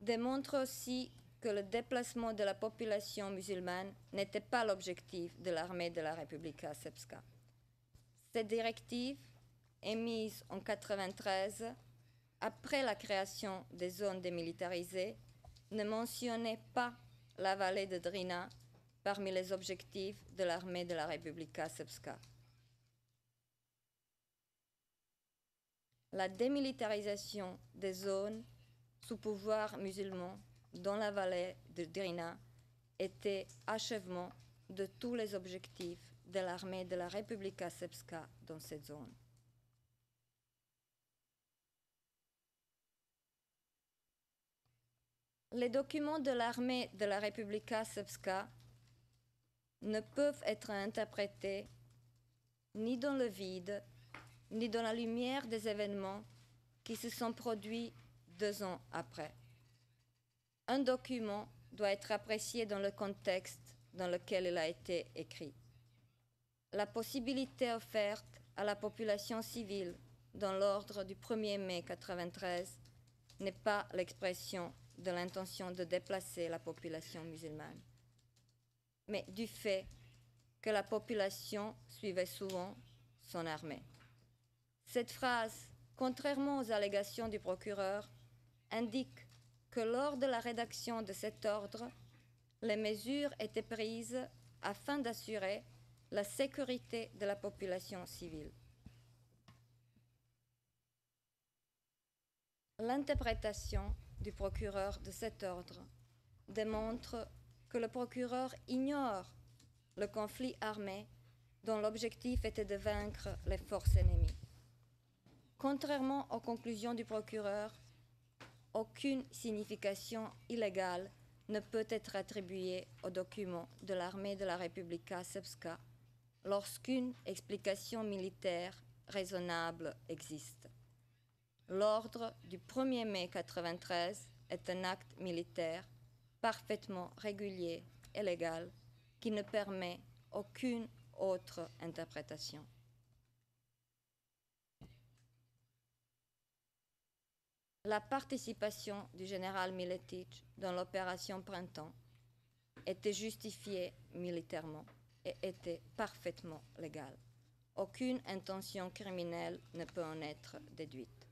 C: démontre aussi que le déplacement de la population musulmane n'était pas l'objectif de l'armée de la Republika Srpska. Cette directive, émise en 1993, après la création des zones démilitarisées, ne mentionnait pas la vallée de Drina parmi les objectifs de l'armée de la Republika Srpska. La démilitarisation des zones sous pouvoir musulman dans la vallée de Drina était achèvement de tous les objectifs de l'armée de la Republika Srpska dans cette zone. Les documents de l'armée de la Republika Srpska ne peuvent être interprétés ni dans le vide, ni dans la lumière des événements qui se sont produits 2 ans après. Un document doit être apprécié dans le contexte dans lequel il a été écrit. La possibilité offerte à la population civile dans l'ordre du 1er mai 1993 n'est pas l'expression de l'intention de déplacer la population musulmane, mais du fait que la population suivait souvent son armée. Cette phrase, contrairement aux allégations du procureur, indique que lors de la rédaction de cet ordre, les mesures étaient prises afin d'assurer la sécurité de la population civile. L'interprétation du procureur de cet ordre démontre que le procureur ignore le conflit armé dont l'objectif était de vaincre les forces ennemies. Contrairement aux conclusions du procureur, aucune signification illégale ne peut être attribuée aux documents de l'armée de la Republika Srpska lorsqu'une explication militaire raisonnable existe. L'ordre du 1er mai 1993 est un acte militaire parfaitement régulier et légal qui ne permet aucune autre interprétation. La participation du général Miletic dans l'opération Printemps était justifiée militairement et était parfaitement légale. Aucune intention criminelle ne peut en être déduite.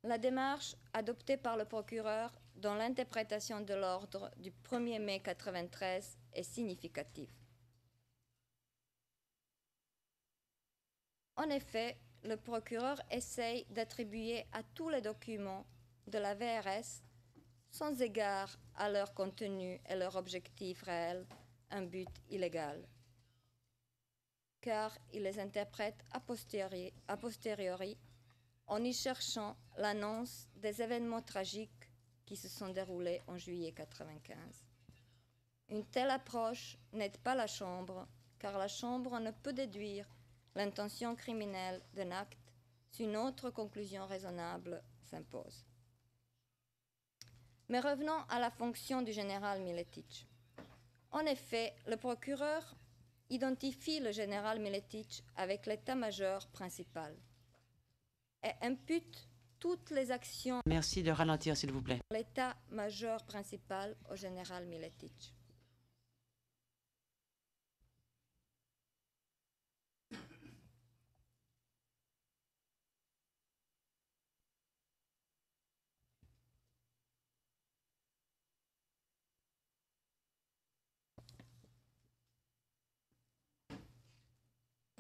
C: La démarche adoptée par le procureur dans l'interprétation de l'ordre du 1er mai 1993 est significative. En effet, le procureur essaye d'attribuer à tous les documents de la VRS, sans égard à leur contenu et leur objectif réel, un but illégal, car il les interprète a posteriori en y cherchant l'annonce des événements tragiques qui se sont déroulés en juillet 1995. Une telle approche n'aide pas la Chambre, car la Chambre ne peut déduire l'intention criminelle d'un acte si une autre conclusion raisonnable s'impose. Mais revenons à la fonction du général Miletic. En effet, le procureur identifie le général Miletic avec l'état-major principal et impute toutes les actions
B: Merci de ralentir, s'il vous plaît.
C: de l'état-major principal au général Miletic.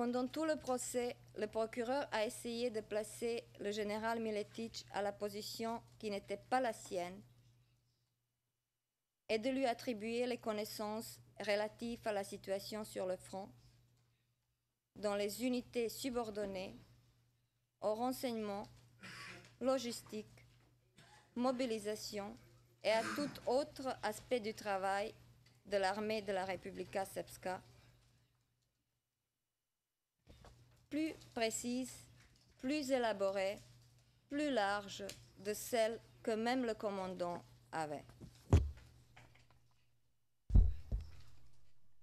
C: Pendant tout le procès, le procureur a essayé de placer le général Miletic à la position qui n'était pas la sienne et de lui attribuer les connaissances relatifs à la situation sur le front, dans les unités subordonnées, au renseignement, logistique, mobilisation et à tout autre aspect du travail de l'armée de la Republika Srpska, plus précise, plus élaborée, plus large de celle que même le commandant avait.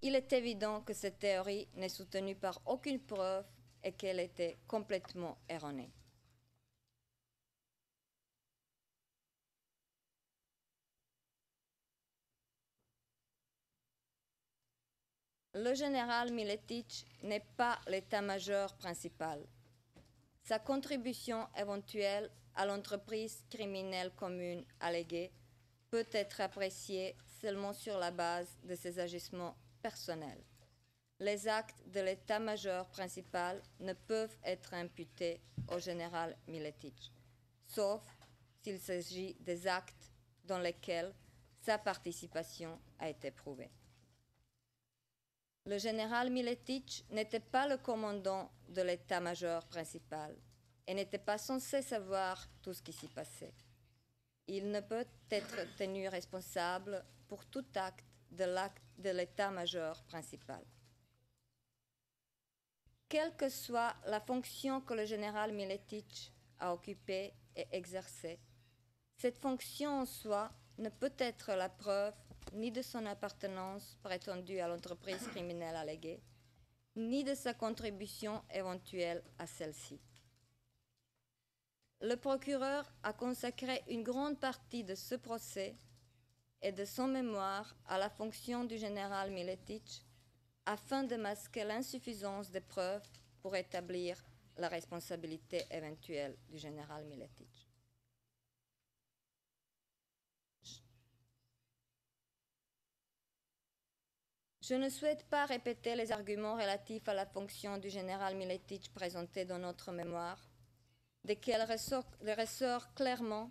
C: Il est évident que cette théorie n'est soutenue par aucune preuve et qu'elle était complètement erronée. Le général Miletic n'est pas l'état-major principal. Sa contribution éventuelle à l'entreprise criminelle commune alléguée peut être appréciée seulement sur la base de ses agissements personnels. Les actes de l'état-major principal ne peuvent être imputés au général Miletic, sauf s'il s'agit des actes dans lesquels sa participation a été prouvée. Le général Miletic n'était pas le commandant de l'état-major principal et n'était pas censé savoir tout ce qui s'y passait. Il ne peut être tenu responsable pour tout acte de l'état-major principal. Quelle que soit la fonction que le général Miletic a occupée et exercée, cette fonction en soi ne peut être la preuve ni de son appartenance prétendue à l'entreprise criminelle alléguée, ni de sa contribution éventuelle à celle-ci. Le procureur a consacré une grande partie de ce procès et de son mémoire à la fonction du général Miletic afin de masquer l'insuffisance des preuves pour établir la responsabilité éventuelle du général Miletic. Je ne souhaite pas répéter les arguments relatifs à la fonction du général Miletic présentés dans notre mémoire, desquels ressort clairement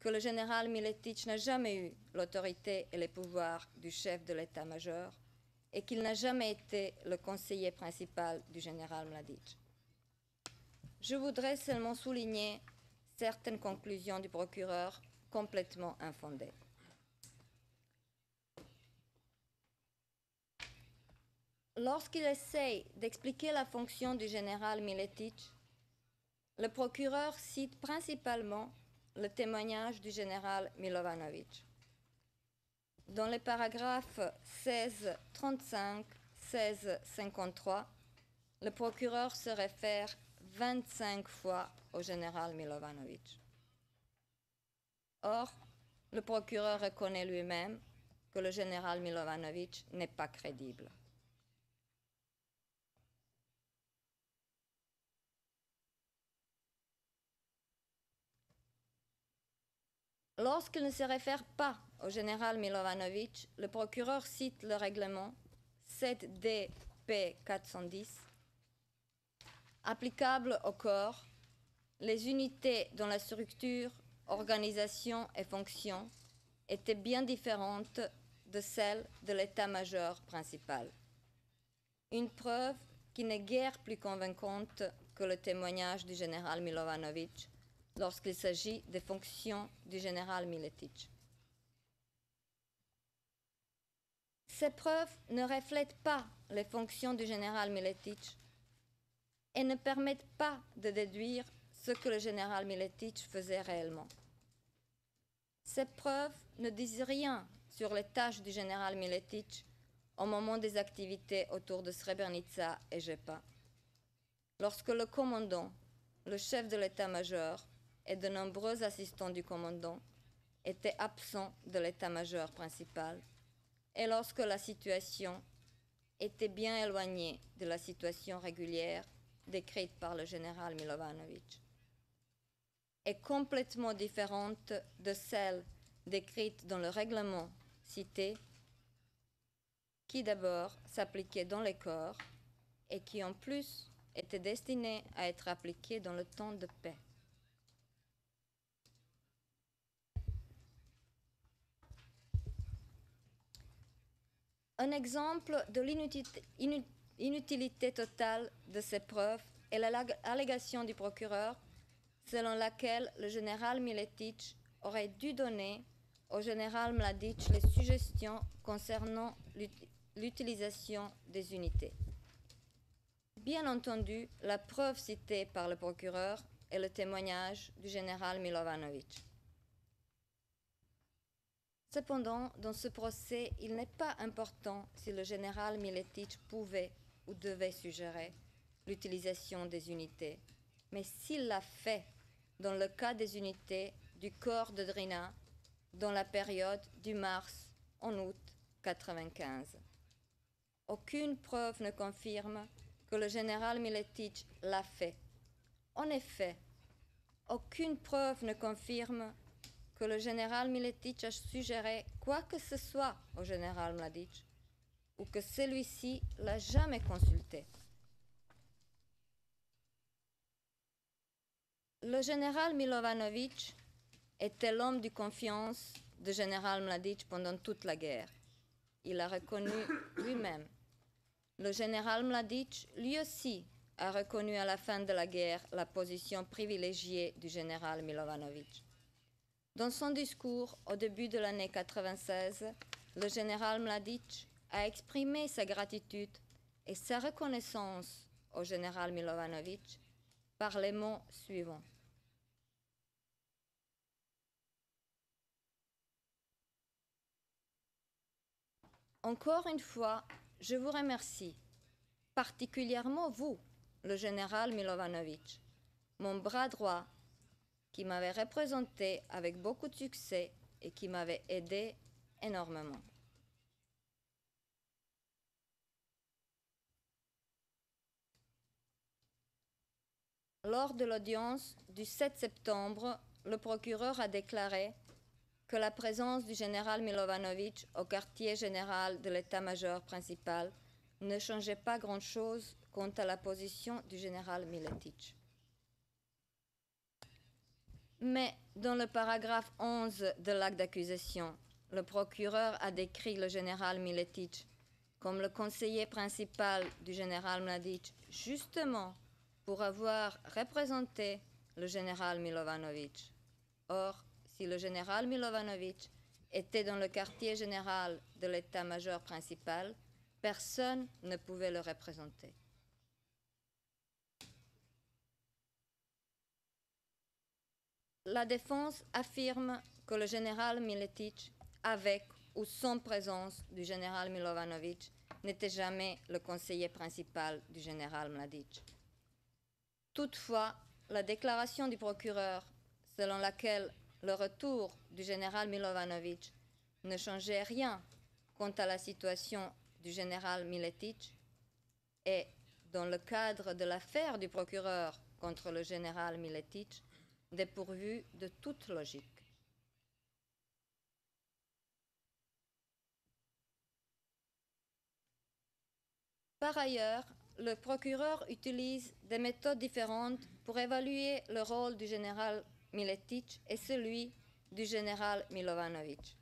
C: que le général Miletic n'a jamais eu l'autorité et les pouvoirs du chef de l'état-major et qu'il n'a jamais été le conseiller principal du général Mladic. Je voudrais seulement souligner certaines conclusions du procureur complètement infondées. Lorsqu'il essaye d'expliquer la fonction du général Miletic, le procureur cite principalement le témoignage du général Milovanovic. Dans les paragraphes 1635, 1653, le procureur se réfère 25 fois au général Milovanovic. Or, le procureur reconnaît lui-même que le général Milovanovic n'est pas crédible. Lorsqu'il ne se réfère pas au général Milovanovic, le procureur cite le règlement 7DP 410, applicable au corps, les unités dont la structure, organisation et fonction étaient bien différentes de celles de l'état-major principal. Une preuve qui n'est guère plus convaincante que le témoignage du général Milovanovic lorsqu'il s'agit des fonctions du général Miletic. Ces preuves ne reflètent pas les fonctions du général Miletic et ne permettent pas de déduire ce que le général Miletic faisait réellement. Ces preuves ne disent rien sur les tâches du général Miletic au moment des activités autour de Srebrenica et Jepa, lorsque le commandant, le chef de l'état-major et de nombreux assistants du commandant étaient absents de l'état-major principal et lorsque la situation était bien éloignée de la situation régulière décrite par le général Milovanovic et complètement différente de celle décrite dans le règlement cité, qui d'abord s'appliquait dans les corps et qui en plus était destiné à être appliqué dans le temps de paix. Un exemple de l'inutilité totale de ces preuves est l'allégation du procureur selon laquelle le général Miletich aurait dû donner au général Mladic les suggestions concernant l'utilisation des unités. Bien entendu, la preuve citée par le procureur est le témoignage du général Milovanovic. Cependant, dans ce procès, il n'est pas important si le général Miletich pouvait ou devait suggérer l'utilisation des unités, mais s'il l'a fait dans le cas des unités du corps de Drina dans la période du mars en août 1995. Aucune preuve ne confirme que le général Miletich l'a fait. En effet, aucune preuve ne confirme que le général Miletich a suggéré quoi que ce soit au général Mladic ou que celui-ci l'a jamais consulté. Le général Milovanovic était l'homme de confiance du général Mladic pendant toute la guerre. Il l'a reconnu lui-même. Le général Mladic, lui aussi, a reconnu à la fin de la guerre la position privilégiée du général Milovanovic. Dans son discours au début de l'année 1996, le général Mladic a exprimé sa gratitude et sa reconnaissance au général Milovanovic par les mots suivants. Encore une fois, je vous remercie, particulièrement vous, le général Milovanovic, mon bras droit, qui m'avait représenté avec beaucoup de succès et qui m'avait aidé énormément. Lors de l'audience du 7 septembre, le procureur a déclaré que la présence du général Milovanovic au quartier général de l'état-major principal ne changeait pas grand-chose quant à la position du général Miletich. Mais dans le paragraphe 11 de l'acte d'accusation, le procureur a décrit le général Miletich comme le conseiller principal du général Mladic, justement pour avoir représenté le général Milovanovic. Or, si le général Milovanovic était dans le quartier général de l'état-major principal, personne ne pouvait le représenter. La défense affirme que le général Miletich, avec ou sans présence du général Milovanovic, n'était jamais le conseiller principal du général Mladic. Toutefois, la déclaration du procureur, selon laquelle le retour du général Milovanovic ne changeait rien quant à la situation du général Miletich, est, dans le cadre de l'affaire du procureur contre le général Miletich, dépourvu de toute logique. Par ailleurs, le procureur utilise des méthodes différentes pour évaluer le rôle du général Miletich et celui du général Milovanovic.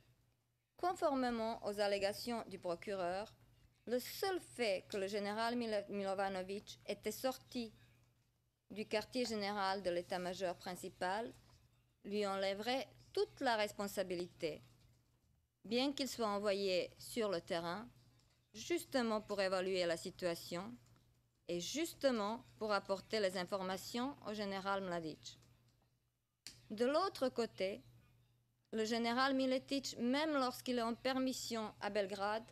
C: Conformément aux allégations du procureur, le seul fait que le général Milovanovic était sorti du quartier général de l'état-major principal lui enlèverait toute la responsabilité, bien qu'il soit envoyé sur le terrain, justement pour évaluer la situation et justement pour apporter les informations au général Mladic. De l'autre côté, le général Miletich, même lorsqu'il est en permission à Belgrade,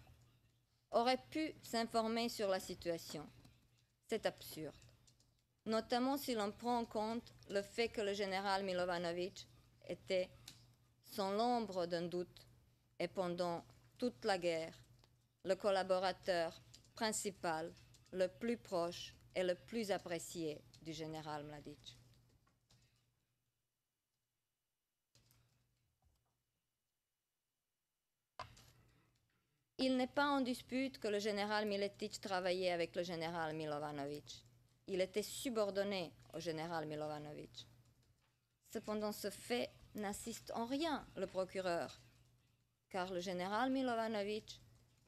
C: aurait pu s'informer sur la situation. C'est absurde, notamment si l'on prend en compte le fait que le général Milovanovic était, sans l'ombre d'un doute, et pendant toute la guerre, le collaborateur principal, le plus proche et le plus apprécié du général Mladic. Il n'est pas en dispute que le général Miletich travaillait avec le général Milovanovic. Il était subordonné au général Milovanovic. Cependant, ce fait n'assiste en rien le procureur, car le général Milovanovic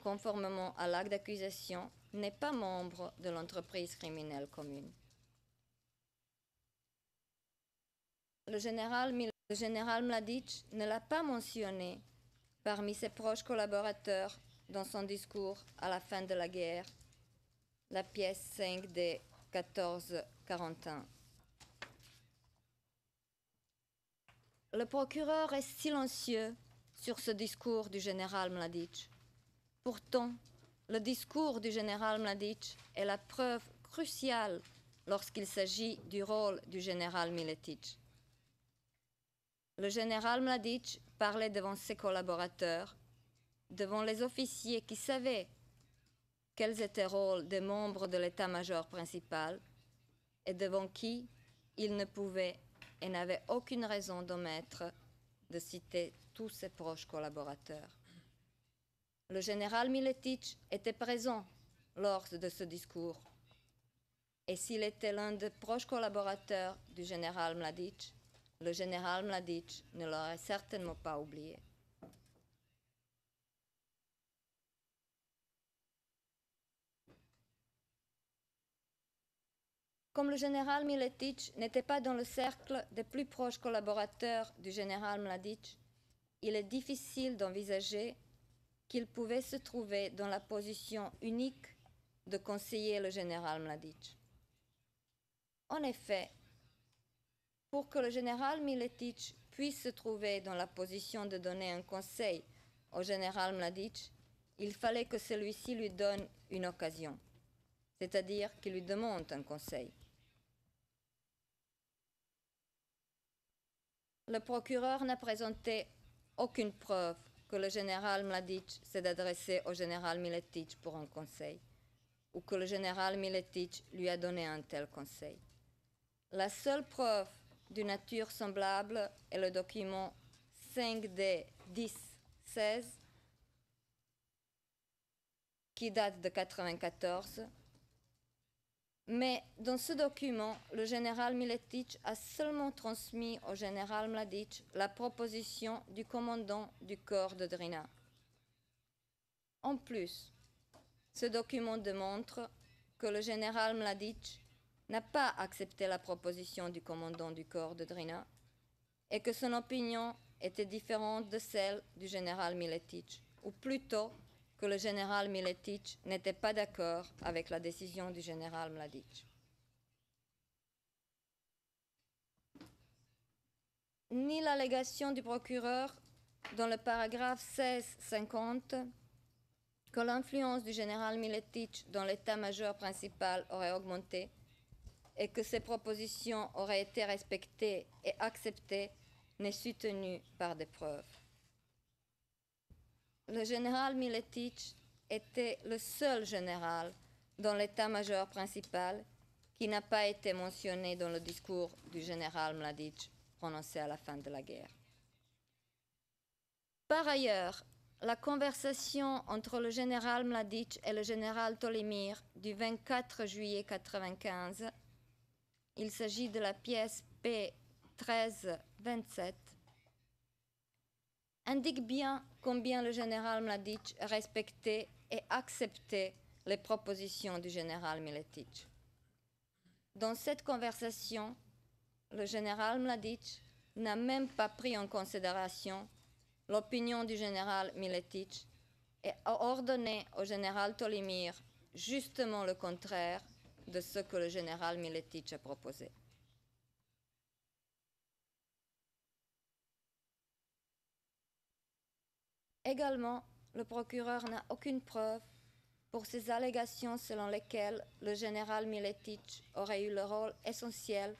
C: conformément à l'acte d'accusation, n'est pas membre de l'entreprise criminelle commune. Le général Mladic ne l'a pas mentionné parmi ses proches collaborateurs dans son discours à la fin de la guerre, la pièce 5 des 1441. Le procureur est silencieux sur ce discours du général Mladic. Pourtant, le discours du général Mladic est la preuve cruciale lorsqu'il s'agit du rôle du général Miletic. Le général Mladic parlait devant ses collaborateurs, devant les officiers qui savaient quels étaient les rôles des membres de l'état-major principal et devant qui il ne pouvait et n'avait aucune raison d'omettre de citer tous ses proches collaborateurs. Le général Miletic était présent lors de ce discours. Et s'il était l'un des proches collaborateurs du général Mladic, le général Mladic ne l'aurait certainement pas oublié. Comme le général Miletic n'était pas dans le cercle des plus proches collaborateurs du général Mladic, il est difficile d'envisager qu'il pouvait se trouver dans la position unique de conseiller le général Mladic. En effet, pour que le général Miletic puisse se trouver dans la position de donner un conseil au général Mladic, il fallait que celui-ci lui donne une occasion, c'est-à-dire qu'il lui demande un conseil. Le procureur n'a présenté aucune preuve que le général Mladic s'est adressé au général Miletic pour un conseil, ou que le général Miletic lui a donné un tel conseil. La seule preuve d'une nature semblable est le document 5D 10-16 qui date de 1994. Mais dans ce document, le général Miletic a seulement transmis au général Mladic la proposition du commandant du corps de Drina. En plus, ce document démontre que le général Mladic n'a pas accepté la proposition du commandant du corps de Drina et que son opinion était différente de celle du général Miletic, ou plutôt que le général Miletic n'était pas d'accord avec la décision du général Mladic. Ni l'allégation du procureur dans le paragraphe 1650 que l'influence du général Miletic dans l'état-major principal aurait augmenté et que ses propositions auraient été respectées et acceptées n'est soutenu par des preuves. Le général Miletic était le seul général dans l'état-major principal qui n'a pas été mentionné dans le discours du général Mladic prononcé à la fin de la guerre. Par ailleurs, la conversation entre le général Mladic et le général Tolimir du 24 juillet 1995, il s'agit de la pièce P1327, indique bien combien le général Mladic respectait et acceptait les propositions du général Miletic. Dans cette conversation, le général Mladic n'a même pas pris en considération l'opinion du général Miletic et a ordonné au général Tolimir justement le contraire de ce que le général Miletic a proposé. Également, le procureur n'a aucune preuve pour ces allégations selon lesquelles le général Miletic aurait eu le rôle essentiel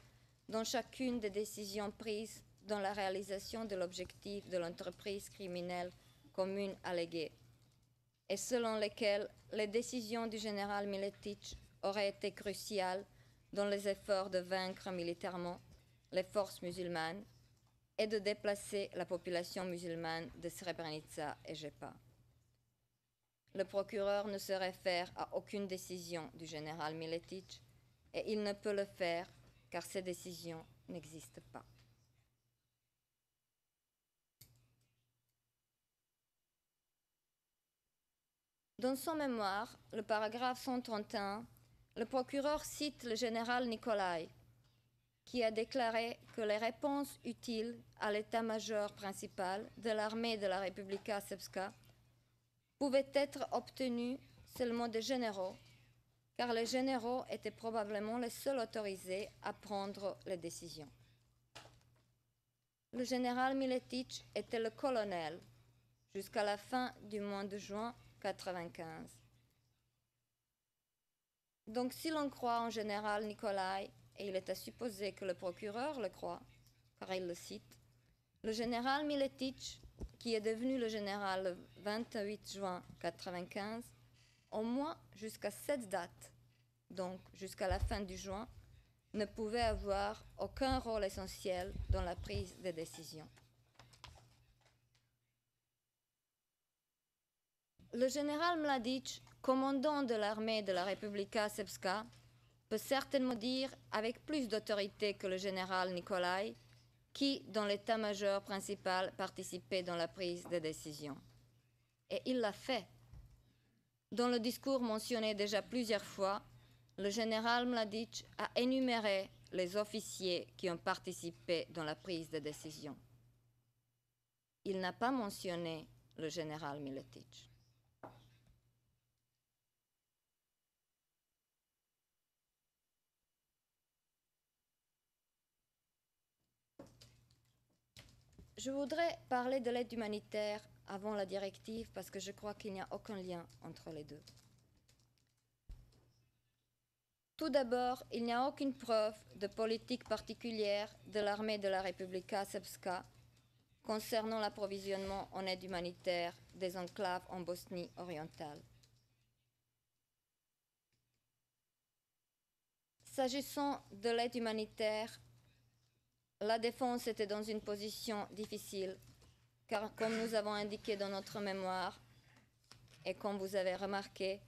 C: dans chacune des décisions prises dans la réalisation de l'objectif de l'entreprise criminelle commune alléguée, et selon lesquelles les décisions du général Miletic auraient été cruciales dans les efforts de vaincre militairement les forces musulmanes et de déplacer la population musulmane de Srebrenica et Jepa. Le procureur ne se réfère à aucune décision du général Miletic et il ne peut le faire car ces décisions n'existent pas. Dans son mémoire, le paragraphe 131, le procureur cite le général Nicolai, qui a déclaré que les réponses utiles à l'état-major principal de l'armée de la Republika Srpska pouvaient être obtenues seulement des généraux, car les généraux étaient probablement les seuls autorisés à prendre les décisions. Le général Miletic était le colonel jusqu'à la fin du mois de juin 1995. Donc si l'on croit en général Nicolai, et il est à supposer que le procureur le croit, car il le cite, le général Miletic, qui est devenu le général le 28 juin 1995, au moins jusqu'à cette date, donc jusqu'à la fin du juin, ne pouvait avoir aucun rôle essentiel dans la prise de décision. Le général Mladic, commandant de l'armée de la Republika Srpska, peut certainement dire avec plus d'autorité que le général Nicolai, qui, dans l'état-major principal, participait dans la prise de décision. Et il l'a fait. Dans le discours mentionné déjà plusieurs fois, le général Mladic a énuméré les officiers qui ont participé dans la prise de décision. Il n'a pas mentionné le général Miletic. Je voudrais parler de l'aide humanitaire avant la directive parce que je crois qu'il n'y a aucun lien entre les deux. Tout d'abord, il n'y a aucune preuve de politique particulière de l'armée de la Republika Srpska concernant l'approvisionnement en aide humanitaire des enclaves en Bosnie orientale. S'agissant de l'aide humanitaire, la défense était dans une position difficile, car comme nous avons indiqué dans notre mémoire, et comme vous avez remarqué,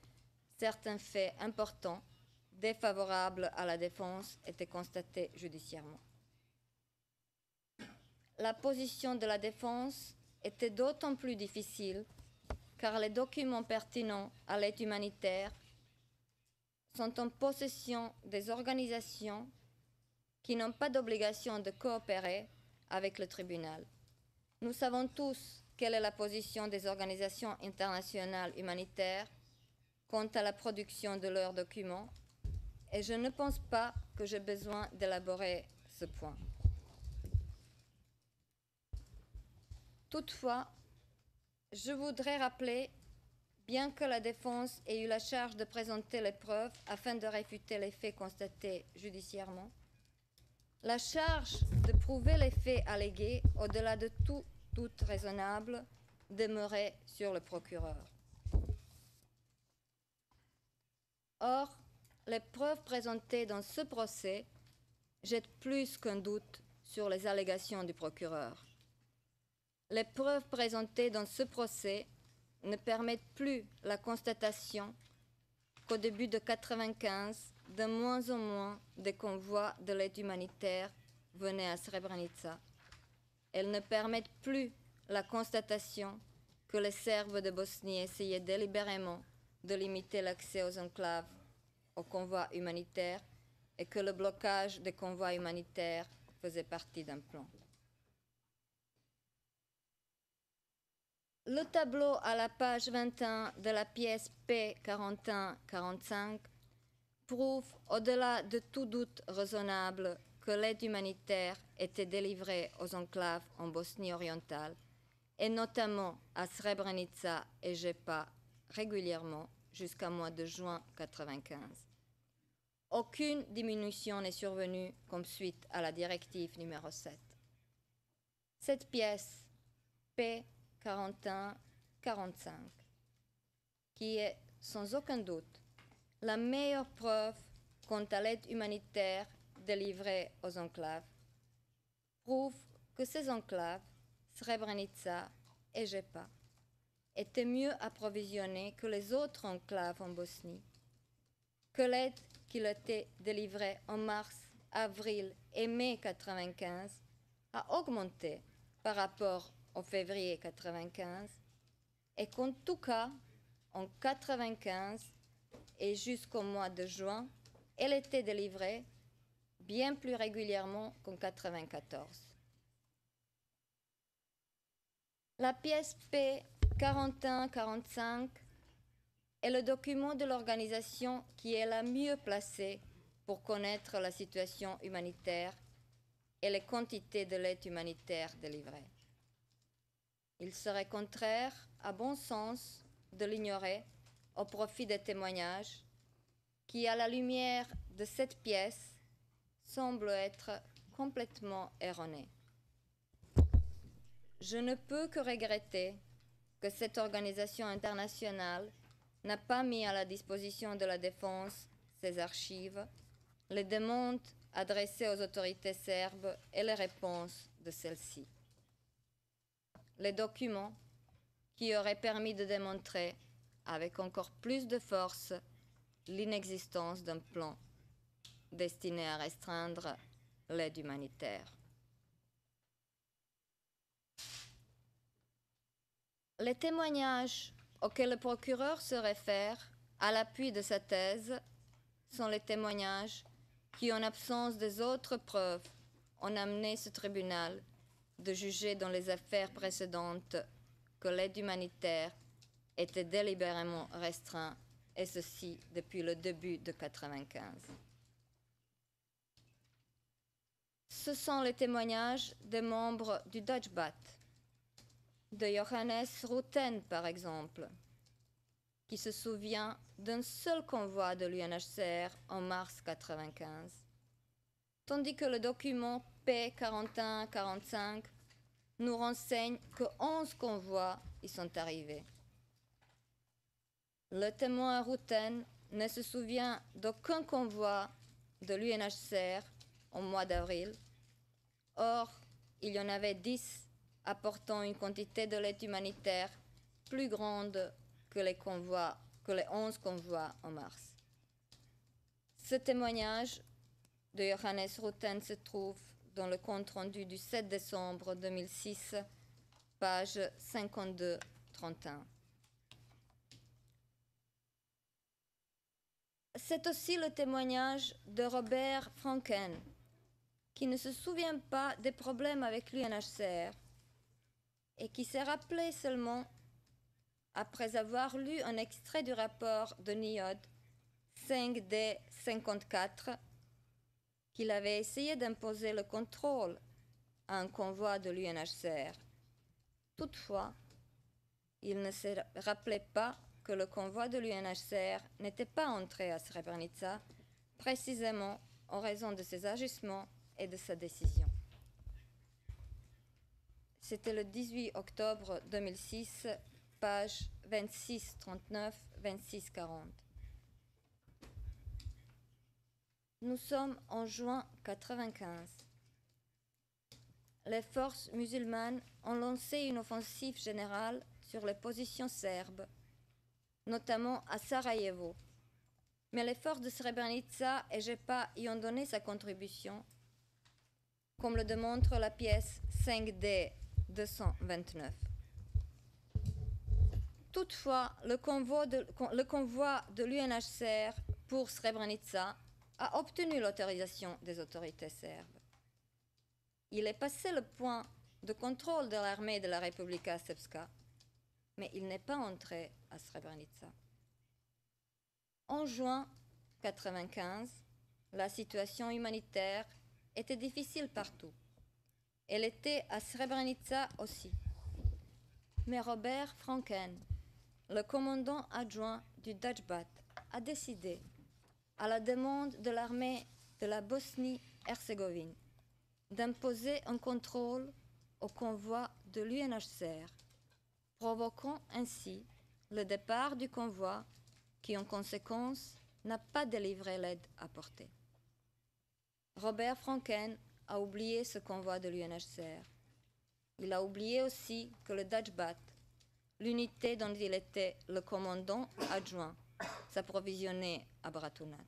C: certains faits importants défavorables à la défense étaient constatés judiciairement. La position de la défense était d'autant plus difficile car les documents pertinents à l'aide humanitaire sont en possession des organisations qui n'ont pas d'obligation de coopérer avec le tribunal. Nous savons tous quelle est la position des organisations internationales humanitaires quant à la production de leurs documents, et je ne pense pas que j'ai besoin d'élaborer ce point. Toutefois, je voudrais rappeler, bien que la défense ait eu la charge de présenter les preuves afin de réfuter les faits constatés judiciairement, la charge de prouver les faits allégués au-delà de tout doute raisonnable demeurait sur le procureur. Or, les preuves présentées dans ce procès jettent plus qu'un doute sur les allégations du procureur. Les preuves présentées dans ce procès ne permettent plus la constatation qu'au début de 1995, de moins en moins de convois de l'aide humanitaire venaient à Srebrenica. Elles ne permettent plus la constatation que les Serbes de Bosnie essayaient délibérément de limiter l'accès aux enclaves aux convois humanitaires et que le blocage des convois humanitaires faisait partie d'un plan. Le tableau à la page 21 de la pièce P41-45 prouve, au-delà de tout doute raisonnable, que l'aide humanitaire était délivrée aux enclaves en Bosnie orientale, et notamment à Srebrenica et Jepa régulièrement jusqu'au mois de juin 1995. Aucune diminution n'est survenue comme suite à la directive numéro 7. Cette pièce P41-45, qui est sans aucun doute la meilleure preuve quant à l'aide humanitaire délivrée aux enclaves, prouve que ces enclaves, Srebrenica et Jepa, étaient mieux approvisionnées que les autres enclaves en Bosnie, que l'aide qui leur était délivrée en mars, avril et mai 1995 a augmenté par rapport au février 1995 et qu'en tout cas, en 1995 et jusqu'au mois de juin, elle était délivrée bien plus régulièrement qu'en 1994. La pièce P41-45 est le document de l'organisation qui est la mieux placée pour connaître la situation humanitaire et les quantités de l'aide humanitaire délivrée. Il serait contraire à bon sens de l'ignorer au profit des témoignages qui, à la lumière de cette pièce, semblent être complètement erronés. Je ne peux que regretter que cette organisation internationale n'a pas mis à la disposition de la défense ses archives, les demandes adressées aux autorités serbes et les réponses de celles-ci. Les documents qui auraient permis de démontrer avec encore plus de force l'inexistence d'un plan destiné à restreindre l'aide humanitaire. Les témoignages auxquels le procureur se réfère à l'appui de sa thèse sont les témoignages qui, en absence des autres preuves, ont amené ce tribunal de juger dans les affaires précédentes que l'aide humanitaire était délibérément restreinte, et ceci depuis le début de 1995. Ce sont les témoignages des membres du Dutchbat, de Johannes Rutten par exemple, qui se souvient d'un seul convoi de l'UNHCR en mars 1995, tandis que le document P41-45 nous renseigne que 11 convois y sont arrivés. Le témoin Rutten ne se souvient d'aucun convoi de l'UNHCR au mois d'avril. Or, il y en avait 10 apportant une quantité de l'aide humanitaire plus grande que les 11 convois en mars. Ce témoignage de Johannes Rutten se trouve dans le compte-rendu du 7 décembre 2006, page 52-31. C'est aussi le témoignage de Robert Franken, qui ne se souvient pas des problèmes avec l'UNHCR et qui s'est rappelé seulement après avoir lu un extrait du rapport de NIOD 5D54 qu'il avait essayé d'imposer le contrôle à un convoi de l'UNHCR. Toutefois, il ne se rappelait pas que le convoi de l'UNHCR n'était pas entré à Srebrenica, précisément en raison de ses agissements et de sa décision. C'était le 18 octobre 2006, page 26-39, 26-40. Nous sommes en juin 1995. Les forces musulmanes ont lancé une offensive générale sur les positions serbes, notamment à Sarajevo. Mais les forces de Srebrenica et JEPA y ont donné sa contribution, comme le démontre la pièce 5D 229. Toutefois, le convoi de l'UNHCR pour Srebrenica a obtenu l'autorisation des autorités serbes. Il est passé le point de contrôle de l'armée de la Republika Srpska, mais il n'est pas entré à Srebrenica. En juin 1995, la situation humanitaire était difficile partout. Elle était à Srebrenica aussi. Mais Robert Franken, le commandant adjoint du Dutchbat, a décidé, à la demande de l'armée de la Bosnie-Herzégovine, d'imposer un contrôle au convoi de l'UNHCR, provoquant ainsi le départ du convoi qui, en conséquence, n'a pas délivré l'aide apportée. Robert Franken a oublié ce convoi de l'UNHCR. Il a oublié aussi que le Dutchbat, l'unité dont il était le commandant adjoint, s'approvisionnait à Bratunac.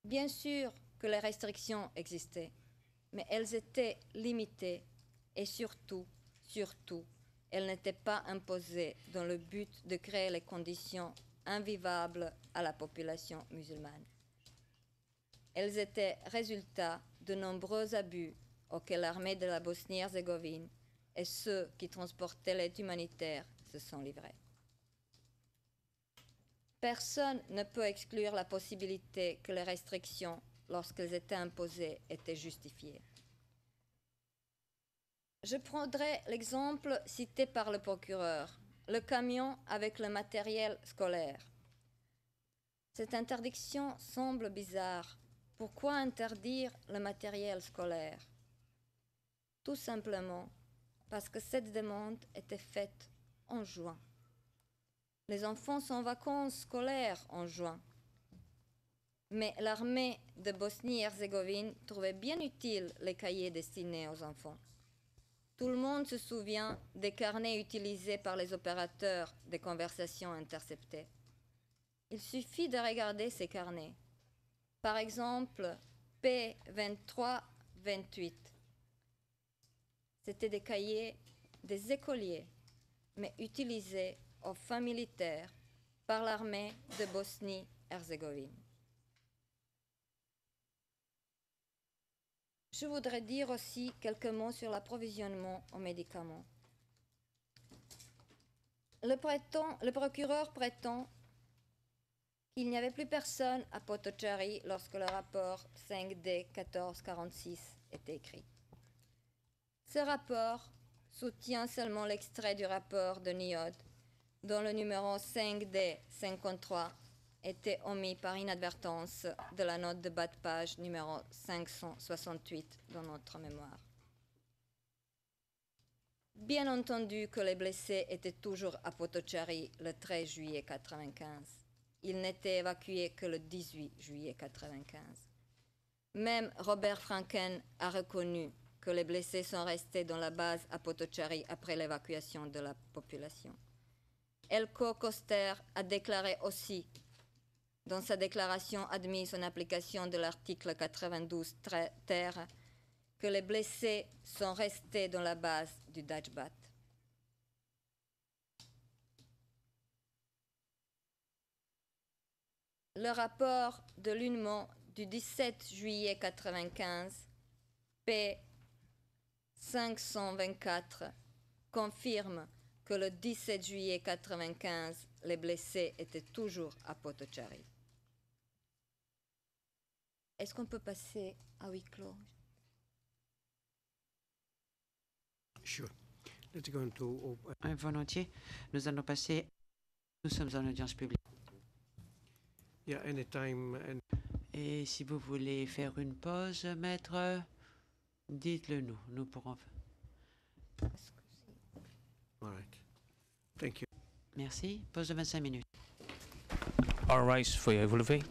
C: Bien sûr que les restrictions existaient, mais elles étaient limitées et surtout elles n'étaient pas imposées dans le but de créer les conditions invivables à la population musulmane. Elles étaient résultat de nombreux abus auxquels l'armée de la Bosnie-Herzégovine et ceux qui transportaient l'aide humanitaire se sont livrés. Personne ne peut exclure la possibilité que les restrictions, lorsqu'elles étaient imposées, étaient justifiées. Je prendrai l'exemple cité par le procureur, le camion avec le matériel scolaire. Cette interdiction semble bizarre. Pourquoi interdire le matériel scolaire? Tout simplement parce que cette demande était faite en juin. Les enfants sont en vacances scolaires en juin. Mais l'armée de Bosnie-Herzégovine trouvait bien utiles les cahiers destinés aux enfants. Tout le monde se souvient des carnets utilisés par les opérateurs des conversations interceptées. Il suffit de regarder ces carnets. Par exemple, P23-28. C'était des cahiers des écoliers, mais utilisés aux fins militaires par l'armée de Bosnie-Herzégovine. Je voudrais dire aussi quelques mots sur l'approvisionnement en médicaments. Le procureur prétend qu'il n'y avait plus personne à Potocari lorsque le rapport 5D 1446 était écrit. Ce rapport soutient seulement l'extrait du rapport de Niod, dont le numéro 5D 53 était omis par inadvertance de la note de bas de page numéro 568 dans notre mémoire. Bien entendu que les blessés étaient toujours à Potocari le 13 juillet 1995. Ils n'étaient évacués que le 18 juillet 1995. Même Robert Franken a reconnu que les blessés sont restés dans la base à Potocari après l'évacuation de la population. Elko Koster a déclaré aussi, dans sa déclaration admise en application de l'article 92 ter, que les blessés sont restés dans la base du Dajbat. Le rapport de l'UNMO du 17 juillet 1995, P524, confirme que le 17 juillet 1995, les blessés étaient toujours à Potocari. Est-ce qu'on peut passer à huis clos?
A: Sure. Let's go into
B: Volontiers. Nous allons passer. Nous sommes en audience publique.
A: yeah, anytime. And
B: Et si vous voulez faire une pause, maître, dites-le nous. Nous pourrons.
A: all right. Thank you.
B: Merci. Pause de 25 minutes.
D: All rise, veuillez vous lever.